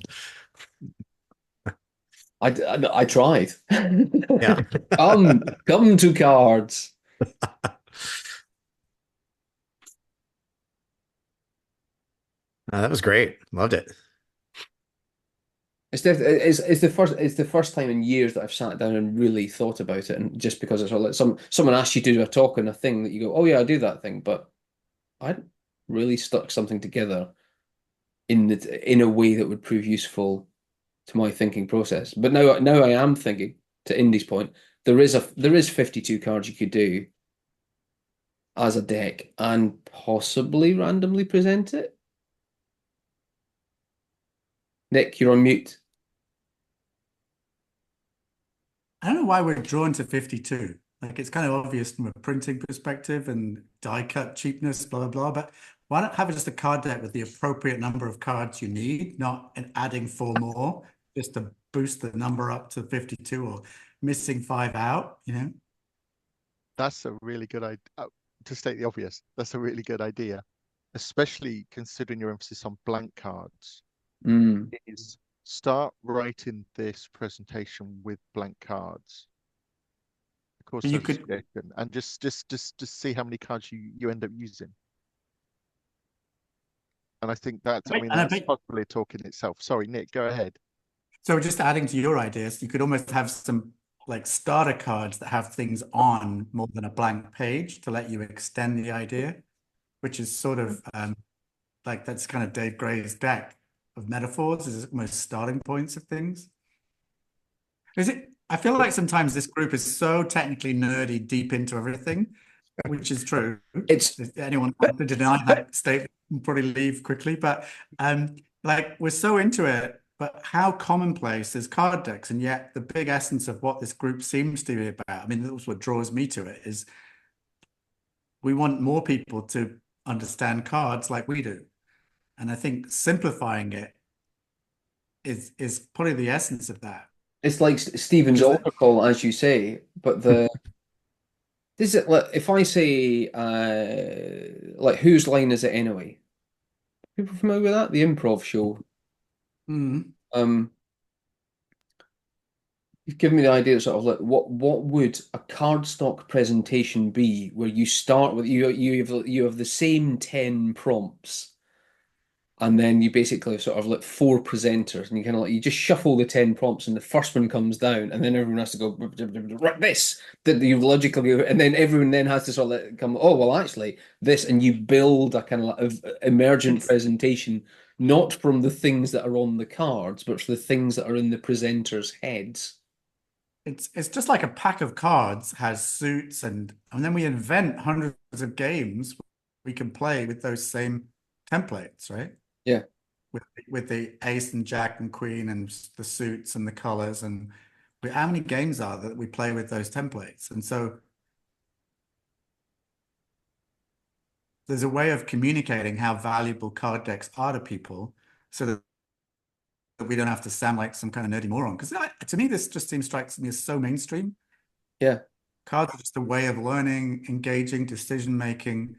I tried. Yeah. Come to cards. That was great. Loved it. It's the first time in years that I've sat down and really thought about it, and just because it's all like someone asks you to do a talk on a thing that you go, oh yeah, I do that thing, but I hadn't really stuck something together in a way that would prove useful to my thinking process. But now I am thinking, to Indy's point, there is 52 cards you could do as a deck and possibly randomly present it. Nick, you're on mute. I don't know why we're drawn to 52. Like it's kind of obvious from a printing perspective and die cut cheapness, blah, blah, blah. But why not have just a card deck with the appropriate number of cards you need, not an adding 4 more, just to boost the number up to 52 or missing 5 out, you know? That's a really good idea. To state the obvious, that's a really good idea, especially considering your emphasis on blank cards. Is start writing this presentation with blank cards. Of course, You that's a could, suggestion, and just see how many cards you end up using. And I think that's, I mean, and I that's bet, possibly a talk in itself. Sorry, Nick, go ahead. so just adding to your ideas, you could almost have some like starter cards that have things on more than a blank page to let you extend the idea, which is sort of like that's kind of Dave Gray's deck of metaphors, is almost starting points of things. Is it? I feel like sometimes this group is so technically nerdy, deep into everything, which is true. It's If anyone wants to deny that statement, will probably leave quickly. But like we're so into it, but how commonplace is card decks? And yet the big essence of what this group seems to be about, I mean, that's what draws me to it, is we want more people to understand cards like we do. And I think simplifying it is probably the essence of that. It's like Stephen's Because article, as you say, but the this is like if I say like whose line is it anyway? People familiar with that? The improv show. mm, Um, you've given me the idea of sort of like what would a cardstock presentation be where you start with you have the same 10 prompts and then you basically have sort of like four presenters and you kind of like you just shuffle the 10 prompts and the first one comes down and then everyone has to go "Right, this that you logically and then everyone then has to sort of like come oh well actually this and you build a kind of like emergent it's presentation not from the things that are on the cards but for the things that are in the presenters' heads. it's just like a pack of cards has suits and then we invent hundreds of games we can play with those same templates, right? Yeah. With the ace and jack and queen and the suits and the colors and how many games are that we play with those templates? And so there's a way of communicating how valuable card decks are to people so that we don't have to sound like some kind of nerdy moron. Because to me, this just strikes me as so mainstream. Yeah. Cards are just a way of learning, engaging, decision making,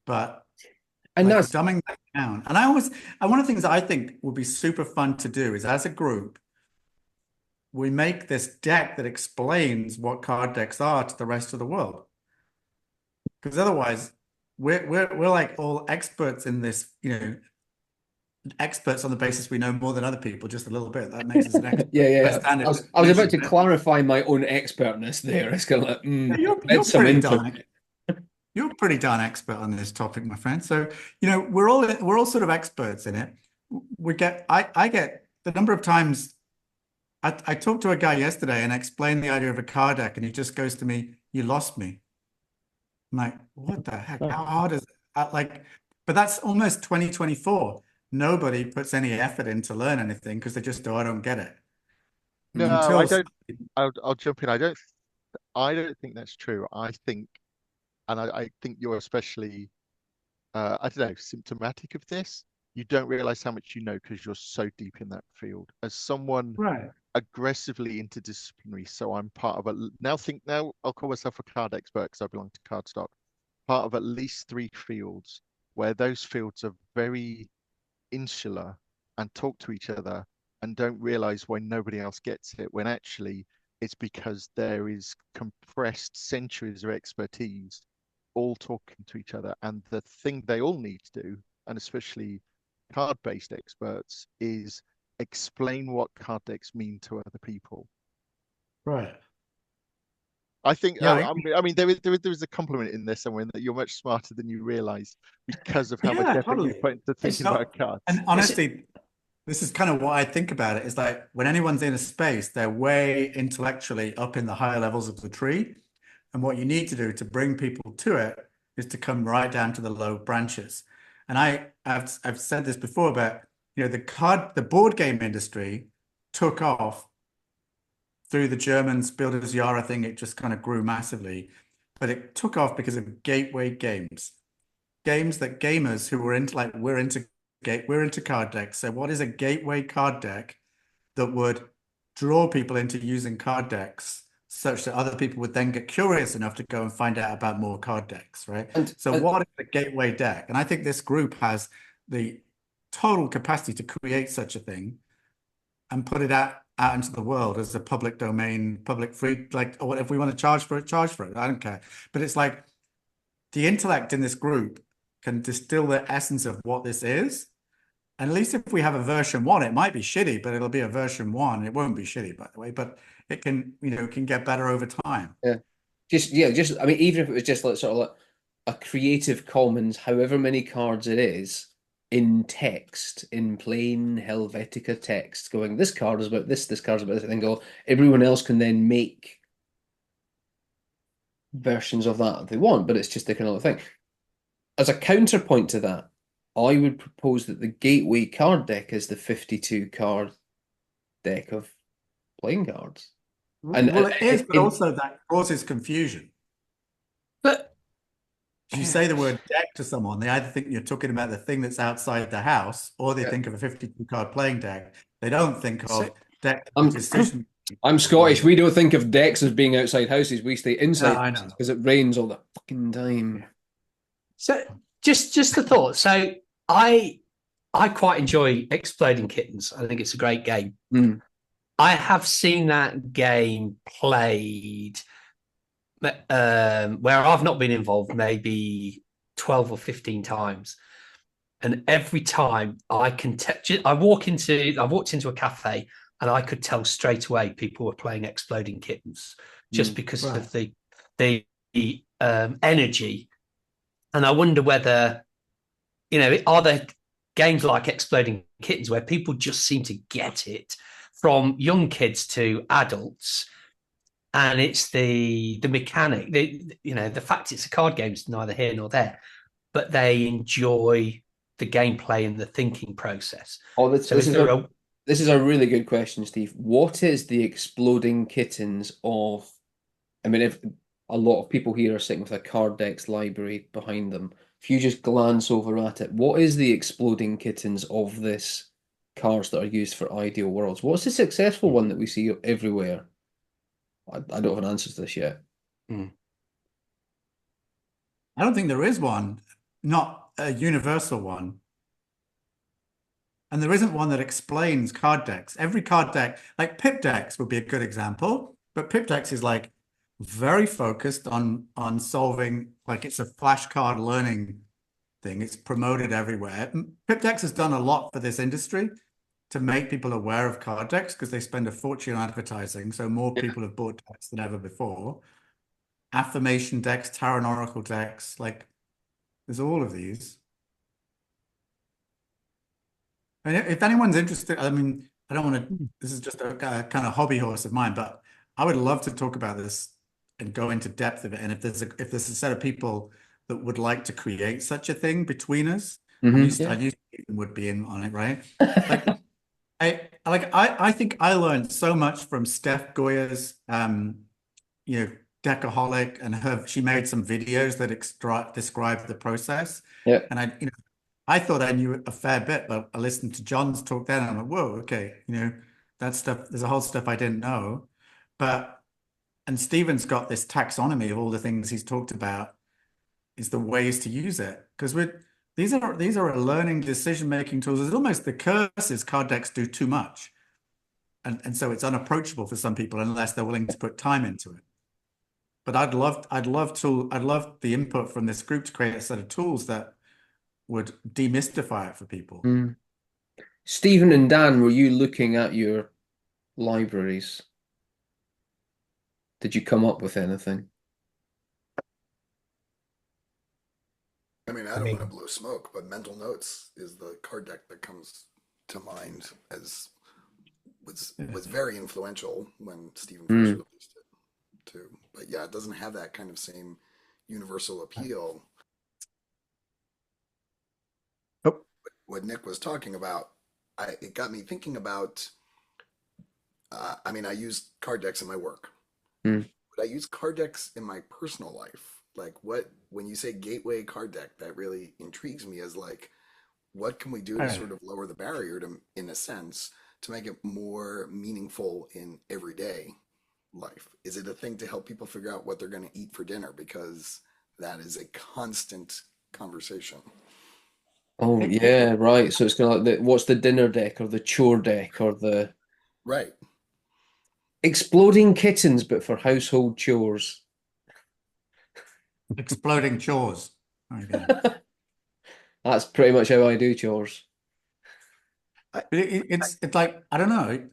but And like that's dumbing that down. And one of the things that I think would be super fun to do is as a group, we make this deck that explains what card decks are to the rest of the world. Because otherwise, we're like all experts in this, experts on the basis we know more than other people, just a little bit. That makes us an expert yeah, by yeah. standard I was about to definition. clarify my own expertness there. It's kind of like, Yeah, read some into it. you're pretty darn expert on this topic, my friend. So, we're all sort of experts in it. I get the number of times I talked to a guy yesterday and explained the idea of a card deck, and he just goes to me, "You lost me." I'm like, "What the heck? How hard is it?" But that's almost 2024. Nobody puts any effort in to learn anything because they just do, I don't get it. No, I Until don't. I'll jump in. I don't think that's true. I think, and I think you're especially, I don't know, symptomatic of this. You don't realize how much you know because you're so deep in that field. As someone right. aggressively interdisciplinary, so I'm part of now I'll call myself a card expert because I belong to Cardstock. Part of at least three fields where those fields are very insular and talk to each other and don't realize why nobody else gets it when actually it's because there is compressed centuries of expertise all talking to each other. And the thing they all need to do, and especially card-based experts, is explain what card decks mean to other people. Right. I think, Yeah. I mean, there is a compliment in there somewhere in that you're much smarter than you realize because of how much Yeah, effort you totally. put into thinking So, about cards. and honestly, this is kind of what I think about it. Is like when anyone's in a space, they're way intellectually up in the higher levels of the tree. And what you need to do to bring people to it is to come right down to the low branches. And I've said this before, but the board game industry took off through the Germans Builders Jahre thing. It just kind of grew massively, but it took off because of gateway games that gamers who were into like we're into card decks. So what is a gateway card deck that would draw people into using card decks such that other people would then get curious enough to go and find out about more card decks, right? So what is a gateway deck? And I think this group has the total capacity to create such a thing and put it out into the world as a public domain, public free, like, or if we want to charge for it, charge for it. I don't care. But it's like the intellect in this group can distill the essence of what this is. And at least if we have a version one, it might be shitty, but it'll be a version one. It won't be shitty, by the way, but it can, it can get better over time. Yeah. I mean, even if it was just like sort of like a Creative Commons, however many cards it is, in text, in plain Helvetica text, going, this card is about this card is about this, and then go, everyone else can then make versions of that if they want, but it's just a kind of thing. As a counterpoint to that, I would propose that the gateway card deck is the 52 card deck of playing cards. Well, it is, but also that causes confusion. But If you say the word deck to someone, they either think you're talking about the thing that's outside the house, or they think of a 52 card playing deck. They don't think of deck decision. I'm Scottish. We don't think of decks as being outside houses. We stay inside I know. because it rains all the fucking time. So just a thought. So I quite enjoy Exploding Kittens. I think it's a great game. I have seen that game played where I've not been involved maybe 12 or 15 times. And every time I walked into a cafe and I could tell straight away people were playing Exploding Kittens just because of the energy. And I wonder whether, are there games like Exploding Kittens where people just seem to get it from young kids to adults, and it's the mechanic, the fact it's a card game is neither here nor there, but they enjoy the gameplay and the thinking process. Oh, this is a really good question, Steve. What is the Exploding Kittens of? I mean, if a lot of people here are sitting with a card decks library behind them, if you just glance over at it, what is the Exploding Kittens of this cards that are used for Ideal Worlds? What's the successful one that we see everywhere? I don't have an answer to this yet. I don't think there is one, not a universal one. And there isn't one that explains card decks. Every card deck, like Pip decks would be a good example, but Pip decks is like very focused on solving, like it's a flashcard learning thing. It's promoted everywhere. Pip decks has done a lot for this industry to make people aware of card decks because they spend a fortune on advertising. So more people have bought decks than ever before. Affirmation decks, Tarot and Oracle decks, like there's all of these. And if anyone's interested, I mean, I don't want to, this is just a kind of hobby horse of mine, but I would love to talk about this and go into depth of it. And if there's a set of people that would like to create such a thing between us, I knew Stephen would be in on it, right? I think I learned so much from Steph Goya's Deckaholic, and she made some videos that describe the process. Yeah. And I thought I knew a fair bit, but I listened to John's talk then and I'm like, whoa, okay, that stuff, there's a whole stuff I didn't know. And Stephen's got this taxonomy of all the things he's talked about is the ways to use it. Because these are a learning decision-making tools. It's almost the curse is card decks do too much. And so it's unapproachable for some people unless they're willing to put time into it. But I'd love the input from this group to create a set of tools that would demystify it for people. Stephen and Dan, were you looking at your libraries? Did you come up with anything? I mean, I don't want to blow smoke, but Mental Notes is the card deck that comes to mind as was very influential when Stephen first released it too. But yeah, it doesn't have that kind of same universal appeal. What Nick was talking about, it got me thinking about, I mean, I use card decks in my work, but I use card decks in my personal life. Like when you say gateway card deck, that really intrigues me as like, what can we do to sort of lower the barrier to, in a sense, to make it more meaningful in everyday life? Is it a thing to help people figure out what they're going to eat for dinner? Because that is a constant conversation. Oh yeah, right. So it's kind of like what's the dinner deck or the chore deck or the right Exploding Kittens, but for household chores. Exploding chores. That's pretty much how I do chores. It's like, I don't know.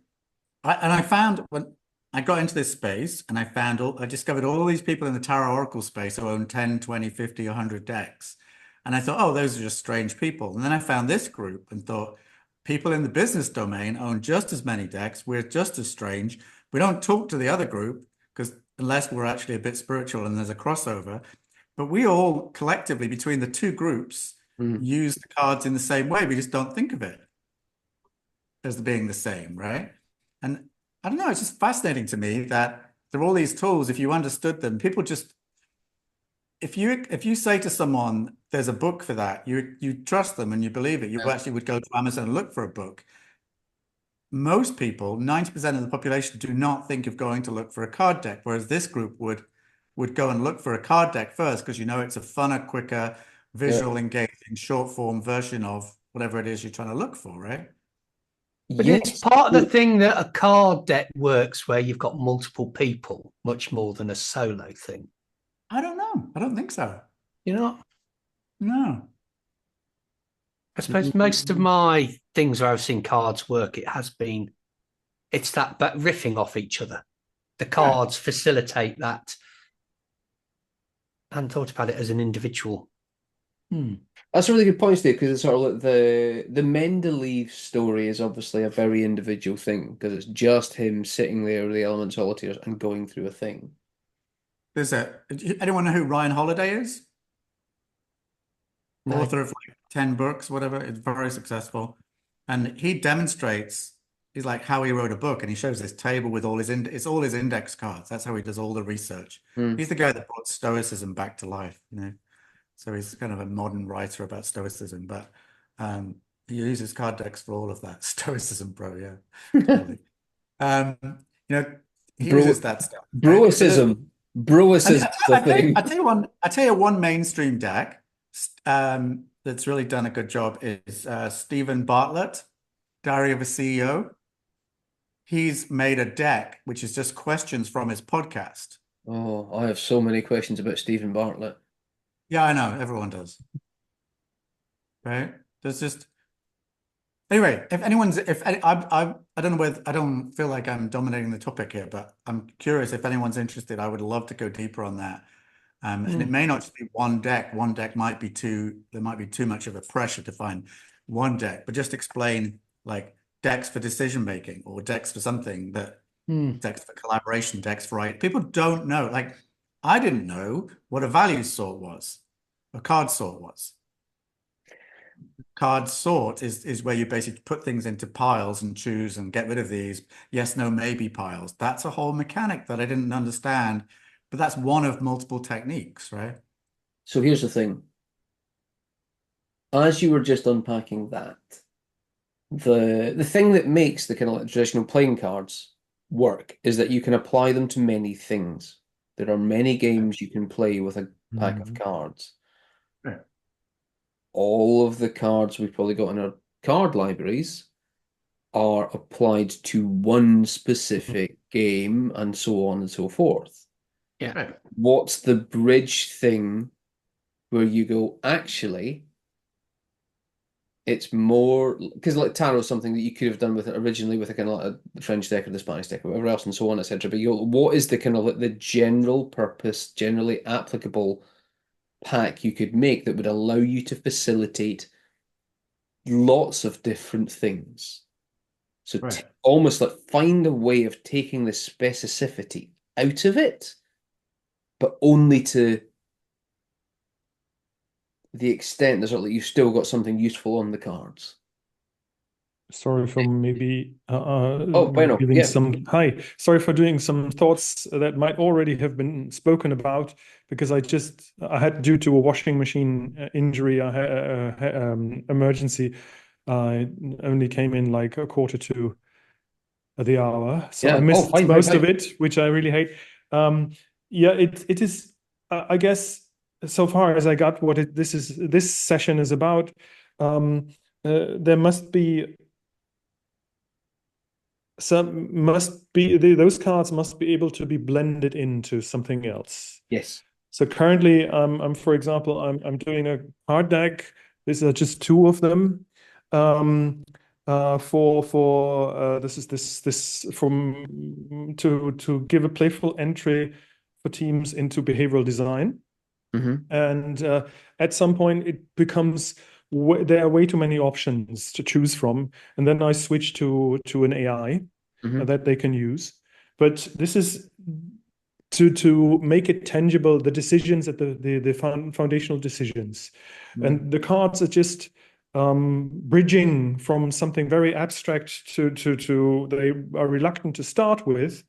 I found when I got into this space and I discovered all these people in the Tarot Oracle space who own 10, 20, 50, 100 decks. And I thought, oh, those are just strange people. And then I found this group and thought, people in the business domain own just as many decks. We're just as strange. We don't talk to the other group because unless we're actually a bit spiritual and there's a crossover. But we all collectively, between the two groups, use the cards in the same way. We just don't think of it as being the same, right? And I don't know, it's just fascinating to me that there are all these tools. If you understood them, people just, if you say to someone, there's a book for that, you trust them and you believe it, you actually would go to Amazon and look for a book. Most people, 90% of the population, do not think of going to look for a card deck, whereas this group would go and look for a card deck first because you know it's a funner, quicker, visual, engaging, short form version of whatever it is you're trying to look for, right? But it's part of the thing that a card deck works where you've got multiple people, much more than a solo thing. I don't know. I don't think so. You know? No. I suppose most of my things where I've seen cards work, it's that riffing off each other. The cards facilitate that. I hadn't thought about it as an individual. That's a really good point, Steve, because it's sort of like the Mendeleev story is obviously a very individual thing because it's just him sitting there with the Element Solitaires and going through a thing. Anyone know who Ryan Holiday is? No. Author of like 10 books, whatever. It's very successful. And he demonstrates, he's like how he wrote a book, and he shows this table with all his it's all his index cards. That's how he does all the research. He's the guy that brought Stoicism back to life, you know. So he's kind of a modern writer about Stoicism, but he uses card decks for all of that. Stoicism, bro, yeah. Totally. You know, he uses that stuff. Broicism. Broicism. I tell you one mainstream deck that's really done a good job is Stephen Bartlett, Diary of a CEO. He's made a deck which is just questions from his podcast. Oh, I have so many questions about Stephen Bartlett. Yeah, I know. Everyone does. Right? There's just anyway, I don't know whether I don't feel like I'm dominating the topic here, but I'm curious if anyone's interested. I would love to go deeper on that. And it may not just be one deck. One deck might be there might be too much of a pressure to find one deck, but just explain like decks for decision making or decks for something that decks for collaboration, decks for people don't know. Like I didn't know what a value sort was, a card sort was. Card sort is where you basically put things into piles and choose and get rid of these yes, no, maybe piles. That's a whole mechanic that I didn't understand, but that's one of multiple techniques, right? So here's the thing. As you were just unpacking that, the thing that makes the kind of like traditional playing cards work is that you can apply them to many things. There are many games you can play with a pack of cards. Yeah. All of the cards we've probably got in our card libraries are applied to one specific game and so on and so forth. Yeah. Right. What's the bridge thing where you go, actually, it's more because like tarot is something that you could have done with it originally with a kind of like a French deck or the Spanish deck or whatever else and so on, etc. But you go, what is the kind of like the general purpose, generally applicable pack you could make that would allow you to facilitate lots of different things? So almost like find a way of taking the specificity out of it, but only to the extent that you've still got something useful on the cards. Sorry for maybe bueno, giving yeah. Sorry for doing some thoughts that might already have been spoken about because I had due to a washing machine injury, I had emergency. I only came in like a quarter to the hour, so I missed most of it, which I really hate. Yeah, it is. I guess so far as I got what this session is about, there must be. Those cards must be able to be blended into something else. Yes. So currently, for example, I'm doing a card deck. These are just two of them. This is from to give a playful entry for teams into behavioral design. And at some point, it becomes there are way too many options to choose from, and then I switch to an AI that they can use. But this is to make it tangible, the decisions at the foundational decisions, and the cards are just bridging from something very abstract to they are reluctant to start with,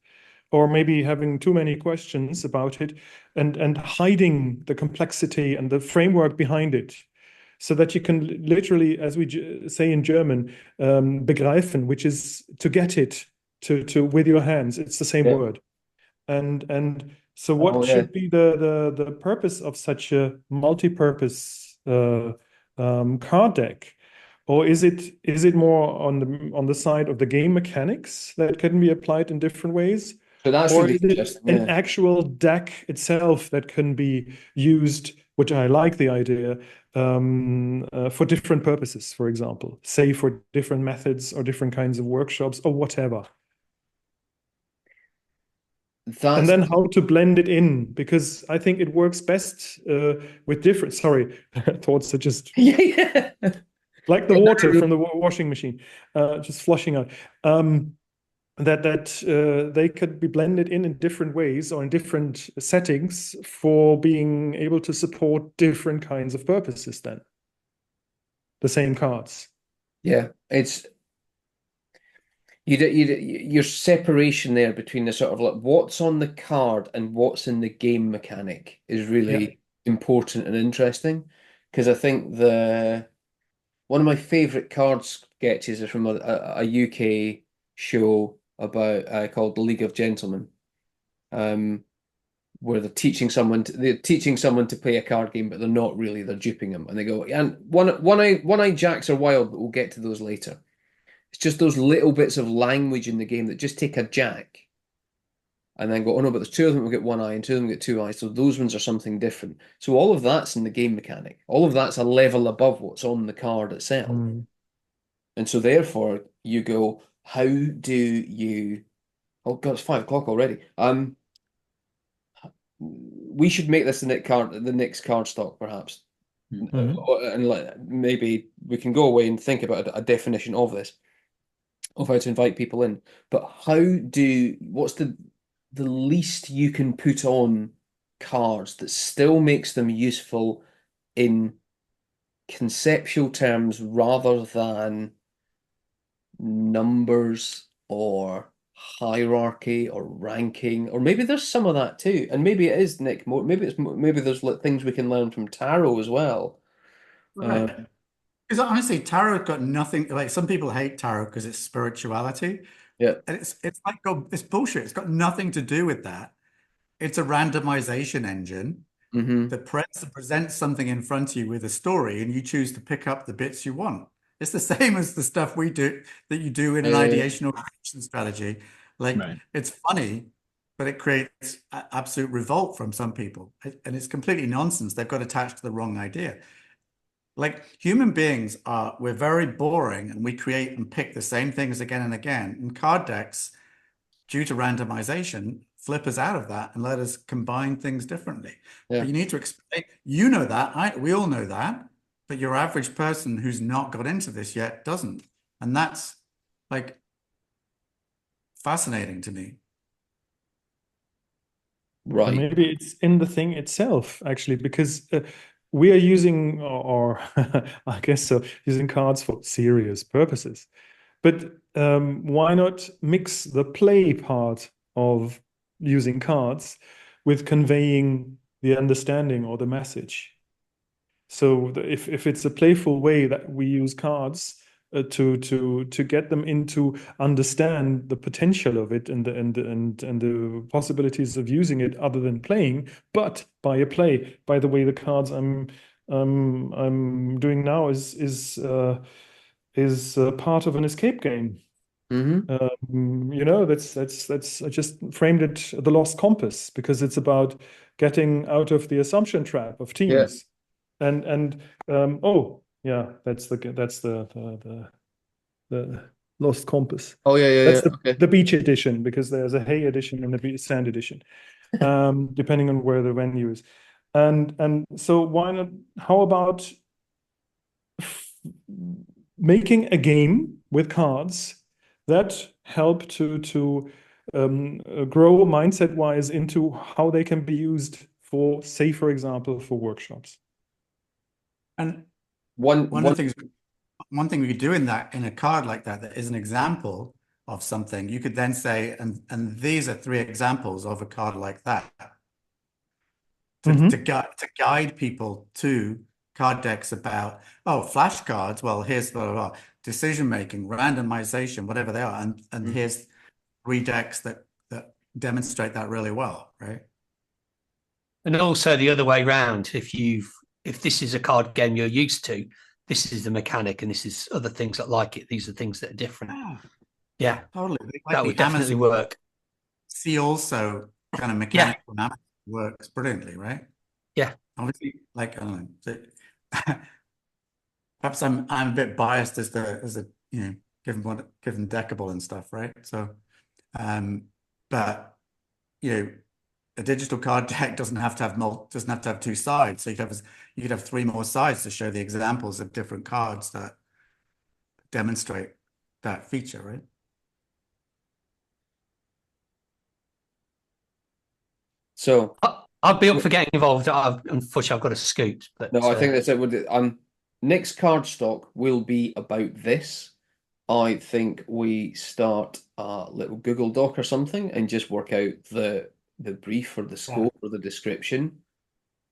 or maybe having too many questions about it, and hiding the complexity and the framework behind it, so that you can literally, as we say in German, begreifen, which is to get it to with your hands. It's the same word. And so what should be the purpose of such a multi-purpose card deck? Or is it more on the side of the game mechanics that can be applied in different ways? So that's Or really is it interesting. an actual deck itself that can be used, which I like the idea, for different purposes, for example, say for different methods or different kinds of workshops or whatever. And then how to blend it in, because I think it works best with different, sorry, thoughts are just like the water from the washing machine, just flushing out. That they could be blended in different ways or in different settings for being able to support different kinds of purposes then. The same cards. Yeah, it's your separation there between the sort of like what's on the card and what's in the game mechanic is really important and interesting, because I think one of my favorite card sketches is from a UK show about called The League of Gentlemen, where they're teaching someone to play a card game, but they're not really, they're duping them, and they go, and one eye jacks are wild, but we'll get to those later. It's just those little bits of language in the game that just take a jack and then go, oh no, but there's two of them will get one eye and two of them get two eyes. So those ones are something different. So all of that's in the game mechanic. All of that's a level above what's on the card itself. And so therefore you go, how do you, oh God, it's 5 o'clock already. We should make this the next Cardstock, perhaps. And maybe we can go away and think about a definition of this, of how to invite people in. But what's the least you can put on cards that still makes them useful in conceptual terms rather than numbers or hierarchy or ranking, or maybe there's some of that too, and maybe it is, Nick, maybe there's things we can learn from tarot as well. Right. Because honestly, tarot got nothing. Like some people hate tarot because it's spirituality. Yeah, and it's like it's bullshit. It's got nothing to do with that. It's a randomization engine that presents something in front of you with a story, and you choose to pick up the bits you want. It's the same as the stuff we do that you do in an ideational creation strategy. Like it's funny, but it creates absolute revolt from some people, and it's completely nonsense. They've got attached to the wrong idea. Like human beings we're very boring, and we create and pick the same things again and again. And card decks, due to randomization, flip us out of that and let us combine things differently. But you need to explain, you know that, we all know that, but your average person who's not got into this yet doesn't. And that's like fascinating to me. Right. Maybe it's in the thing itself, actually, because we are using, or I guess so, using cards for serious purposes. But why not mix the play part of using cards with conveying the understanding or the message? So if it's a playful way that we use cards to get them into understand the potential of it and the possibilities of using it other than playing, but by the way the cards I'm doing now is part of an escape game. You know, that's I just framed it the Lost Compass, because it's about getting out of the assumption trap of teams. And oh yeah, that's the Lost Compass. Oh yeah, that's okay. the beach edition, because there's a hay edition and a sand edition, depending on where the venue is. And so why not? How about making a game with cards that help to grow mindset-wise into how they can be used for, say, for example, for workshops. And one of the things one thing we could do in a card like that is an example of something. You could then say, and these are 3 examples of a card like that to guide people to card decks about, oh, flashcards. Well, here's blah, blah, blah, decision making, randomization, whatever they are, and here's 3 decks that demonstrate that really well, right? And also the other way around, if this is a card game you're used to, this is the mechanic, and this is other things that like it. These are things that are different. Yeah, totally. that would definitely work. See, also kind of mechanic from Amazon works brilliantly, right? Yeah. Obviously, like I don't know. Perhaps I'm a bit biased as a given deckable and stuff, right? So, but a digital card deck doesn't have to have 2 sides. So you could have 3 more sides to show the examples of different cards that demonstrate that feature, right? So I'd be up for getting involved. Unfortunately, I've got to scoot. But no, I think that's it. Next Cardstock will be about this. I think we start a little Google Doc or something and just work out the brief or the scope or the description,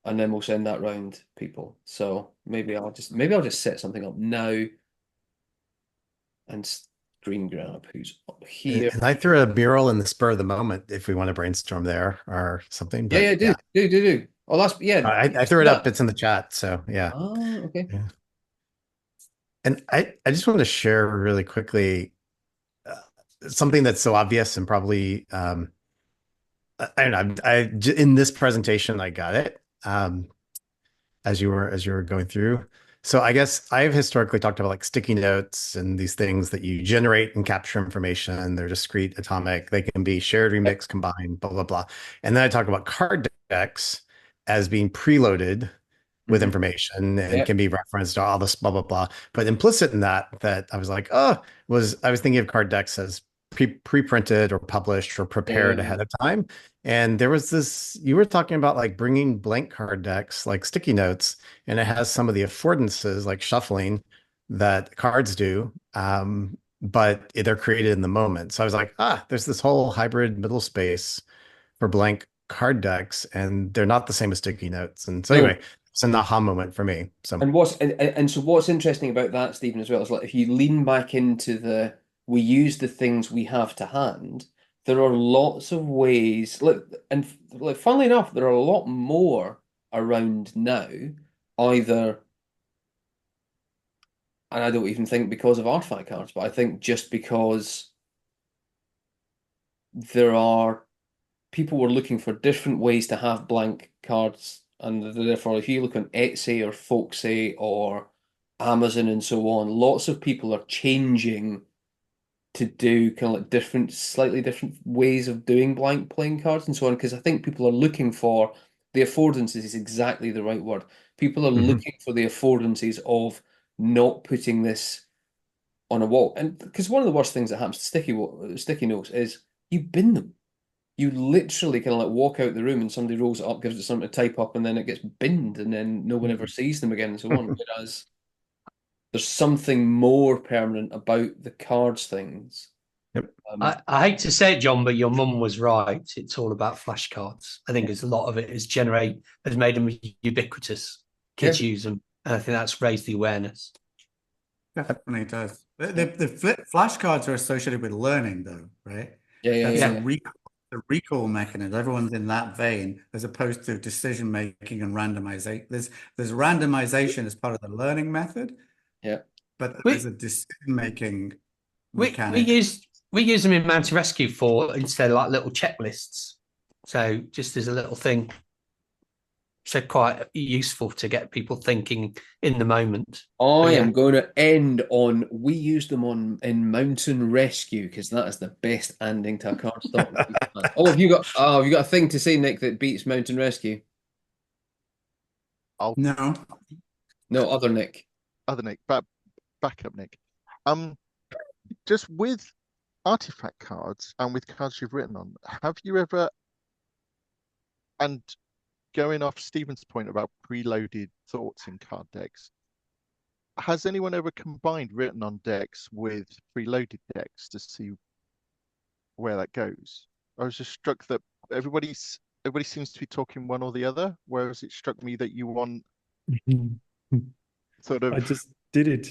and then we'll send that round people. So maybe I'll just set something up now and screen grab who's up here. And I threw a mural in the spur of the moment if we want to brainstorm there or something. But Do. Oh, that's I threw it up. It's in the chat. So yeah. Oh, okay. Yeah. And I just want to share really quickly something that's so obvious and probably I don't know. In this presentation I got it as you were going through. So I guess I've historically talked about like sticky notes and these things that you generate and capture information. They're discrete, atomic. They can be shared, remixed, combined, blah blah blah. And then I talk about card decks as being preloaded with information and can be referenced to all this blah blah blah. But implicit in that I was like, I was thinking of card decks as pre-printed or published or prepared ahead of time. And there was this, you were talking about like bringing blank card decks like sticky notes, and it has some of the affordances like shuffling that cards do, but they're created in the moment. So I was like, there's this whole hybrid middle space for blank card decks, and they're not the same as sticky notes. And so anyway, it's an aha moment for me. So so what's interesting about that, Stephen, as well, is like if you lean back into we use the things we have to hand, there are lots of ways. Funnily enough, there are a lot more around now, either, and I don't even think because of artifact cards, but I think just because people were looking for different ways to have blank cards, and therefore, if you look on Etsy or Folksy or Amazon and so on, lots of people are changing to do kind of like slightly different ways of doing blank playing cards and so on, because I think people are looking for the affordances is exactly the right word. People are looking for the affordances of not putting this on a wall. And because one of the worst things that happens to sticky notes is you bin them. You literally kind of like walk out the room and somebody rolls it up, gives it something to type up, and then it gets binned, and then no one ever sees them again and so on. Whereas there's something more permanent about the cards things. Yep. I hate to say it, John, but your mum was right. It's all about flashcards. I think a lot of it has made them ubiquitous. Kids use them, and I think that's raised the awareness. Definitely does. The flashcards are associated with learning, though, right? The recall mechanism. Everyone's in that vein, as opposed to decision making and randomization. There's randomization as part of the learning method. Yeah, but there's a decision making mechanic. We use them in Mountain Rescue instead of like little checklists. So just as a little thing. So quite useful to get people thinking in the moment. I am going to end on we use them in Mountain Rescue because that is the best ending to a cardstock. have you got a thing to say, Nick, that beats Mountain Rescue? No, other Nick. Back up, Nick. Just with artifact cards and with cards you've written on, have you ever, and going off Stephen's point about preloaded thoughts in card decks, has anyone ever combined written on decks with preloaded decks to see where that goes? I was just struck that everybody seems to be talking one or the other, whereas it struck me that you want sort I of just did it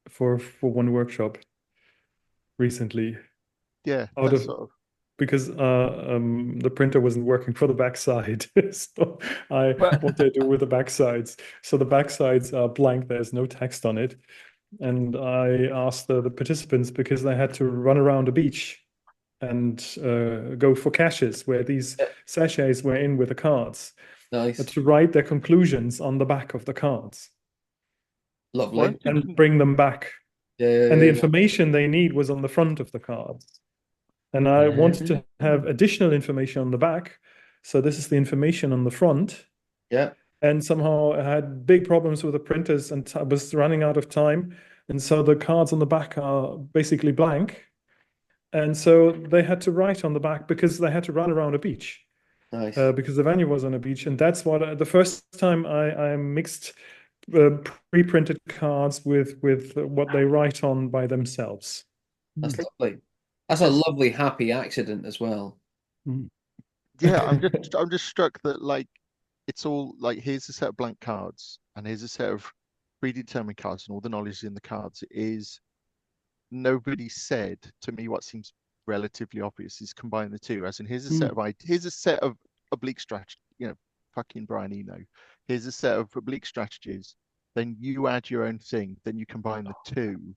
for one workshop recently yeah, out that's of sort of because the printer wasn't working for the backside. So what do I do with the backsides? So the backsides are blank, there's no text on it. And I asked the participants because they had to run around a beach and go for caches where these sachets were in with the cards Nice. to write their conclusions on the back of the cards Lovely. and bring them back. Yeah, And the yeah. information they need was on the front of the cards. And I wanted to have additional information on the back. So this is the information on the front. Yeah. And somehow I had big problems with the printers and I was running out of time. And so the cards on the back are basically blank. And so they had to write on the back because they had to run around a beach. Nice. Because the venue was on a beach. And that's what the first time I mixed pre-printed cards with what they write on by themselves. That's lovely. That's a lovely, happy accident as well. yeah, I'm just struck that like it's all like here's a set of blank cards and here's a set of predetermined cards and all the knowledge in the cards is nobody said to me what seems relatively obvious is combine the two as in here's a set of oblique strategy, fucking Brian Eno. Here's a set of oblique strategies, then you add your own thing, then you combine the two.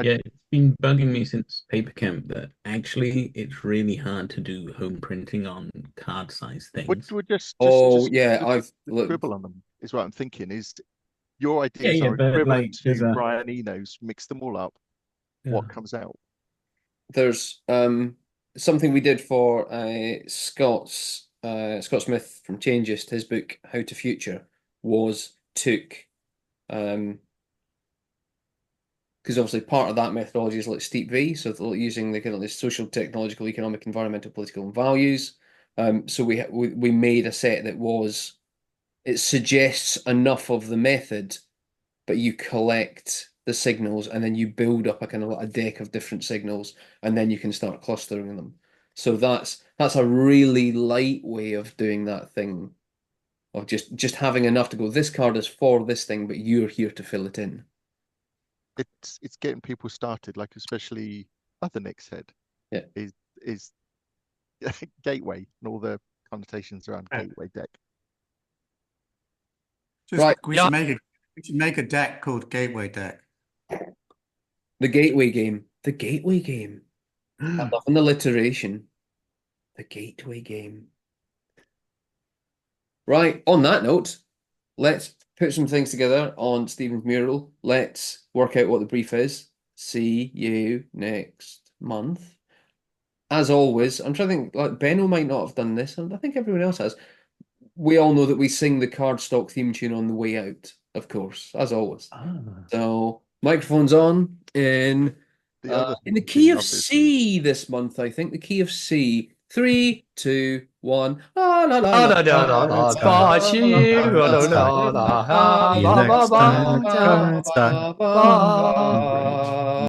Yeah, it's been bugging me since Papercamp that actually it's really hard to do home printing on card size things. Would just I've scribble on them is what I'm thinking. Is your ideas Yeah, are but equivalent like to Brian Eno's, mix them all up, what comes out? There's something we did for Scott Smith from Changeist, his book How to Future took because obviously part of that methodology is like Steep V, so using the kind of the social, technological, economic, environmental, political, and values. So we made a set that it suggests enough of the method, but you collect the signals and then you build up a kind of like a deck of different signals, and then you can start clustering them. So that's a really light way of doing that thing, of just having enough to go, this card is for this thing, but you're here to fill it in. It's getting people started, like especially other Nick said, is gateway and all the connotations around gateway deck. We should make a deck called Gateway Deck. The Gateway Game. The Gateway Game. I'm loving the alliteration. The Gateway Game. Right, on that note, let's put some things together on Stephen's mural. Let's work out what the brief is. See you next month. As always, I'm trying to think, like Benno might not have done this, and I think everyone else has. We all know that we sing the Cardstock theme tune on the way out, of course, as always. So microphones on in the key of C this month, I think. The key of C. 3, 2, 1. La la la la la. Cardstock. See you next time, Cardstock.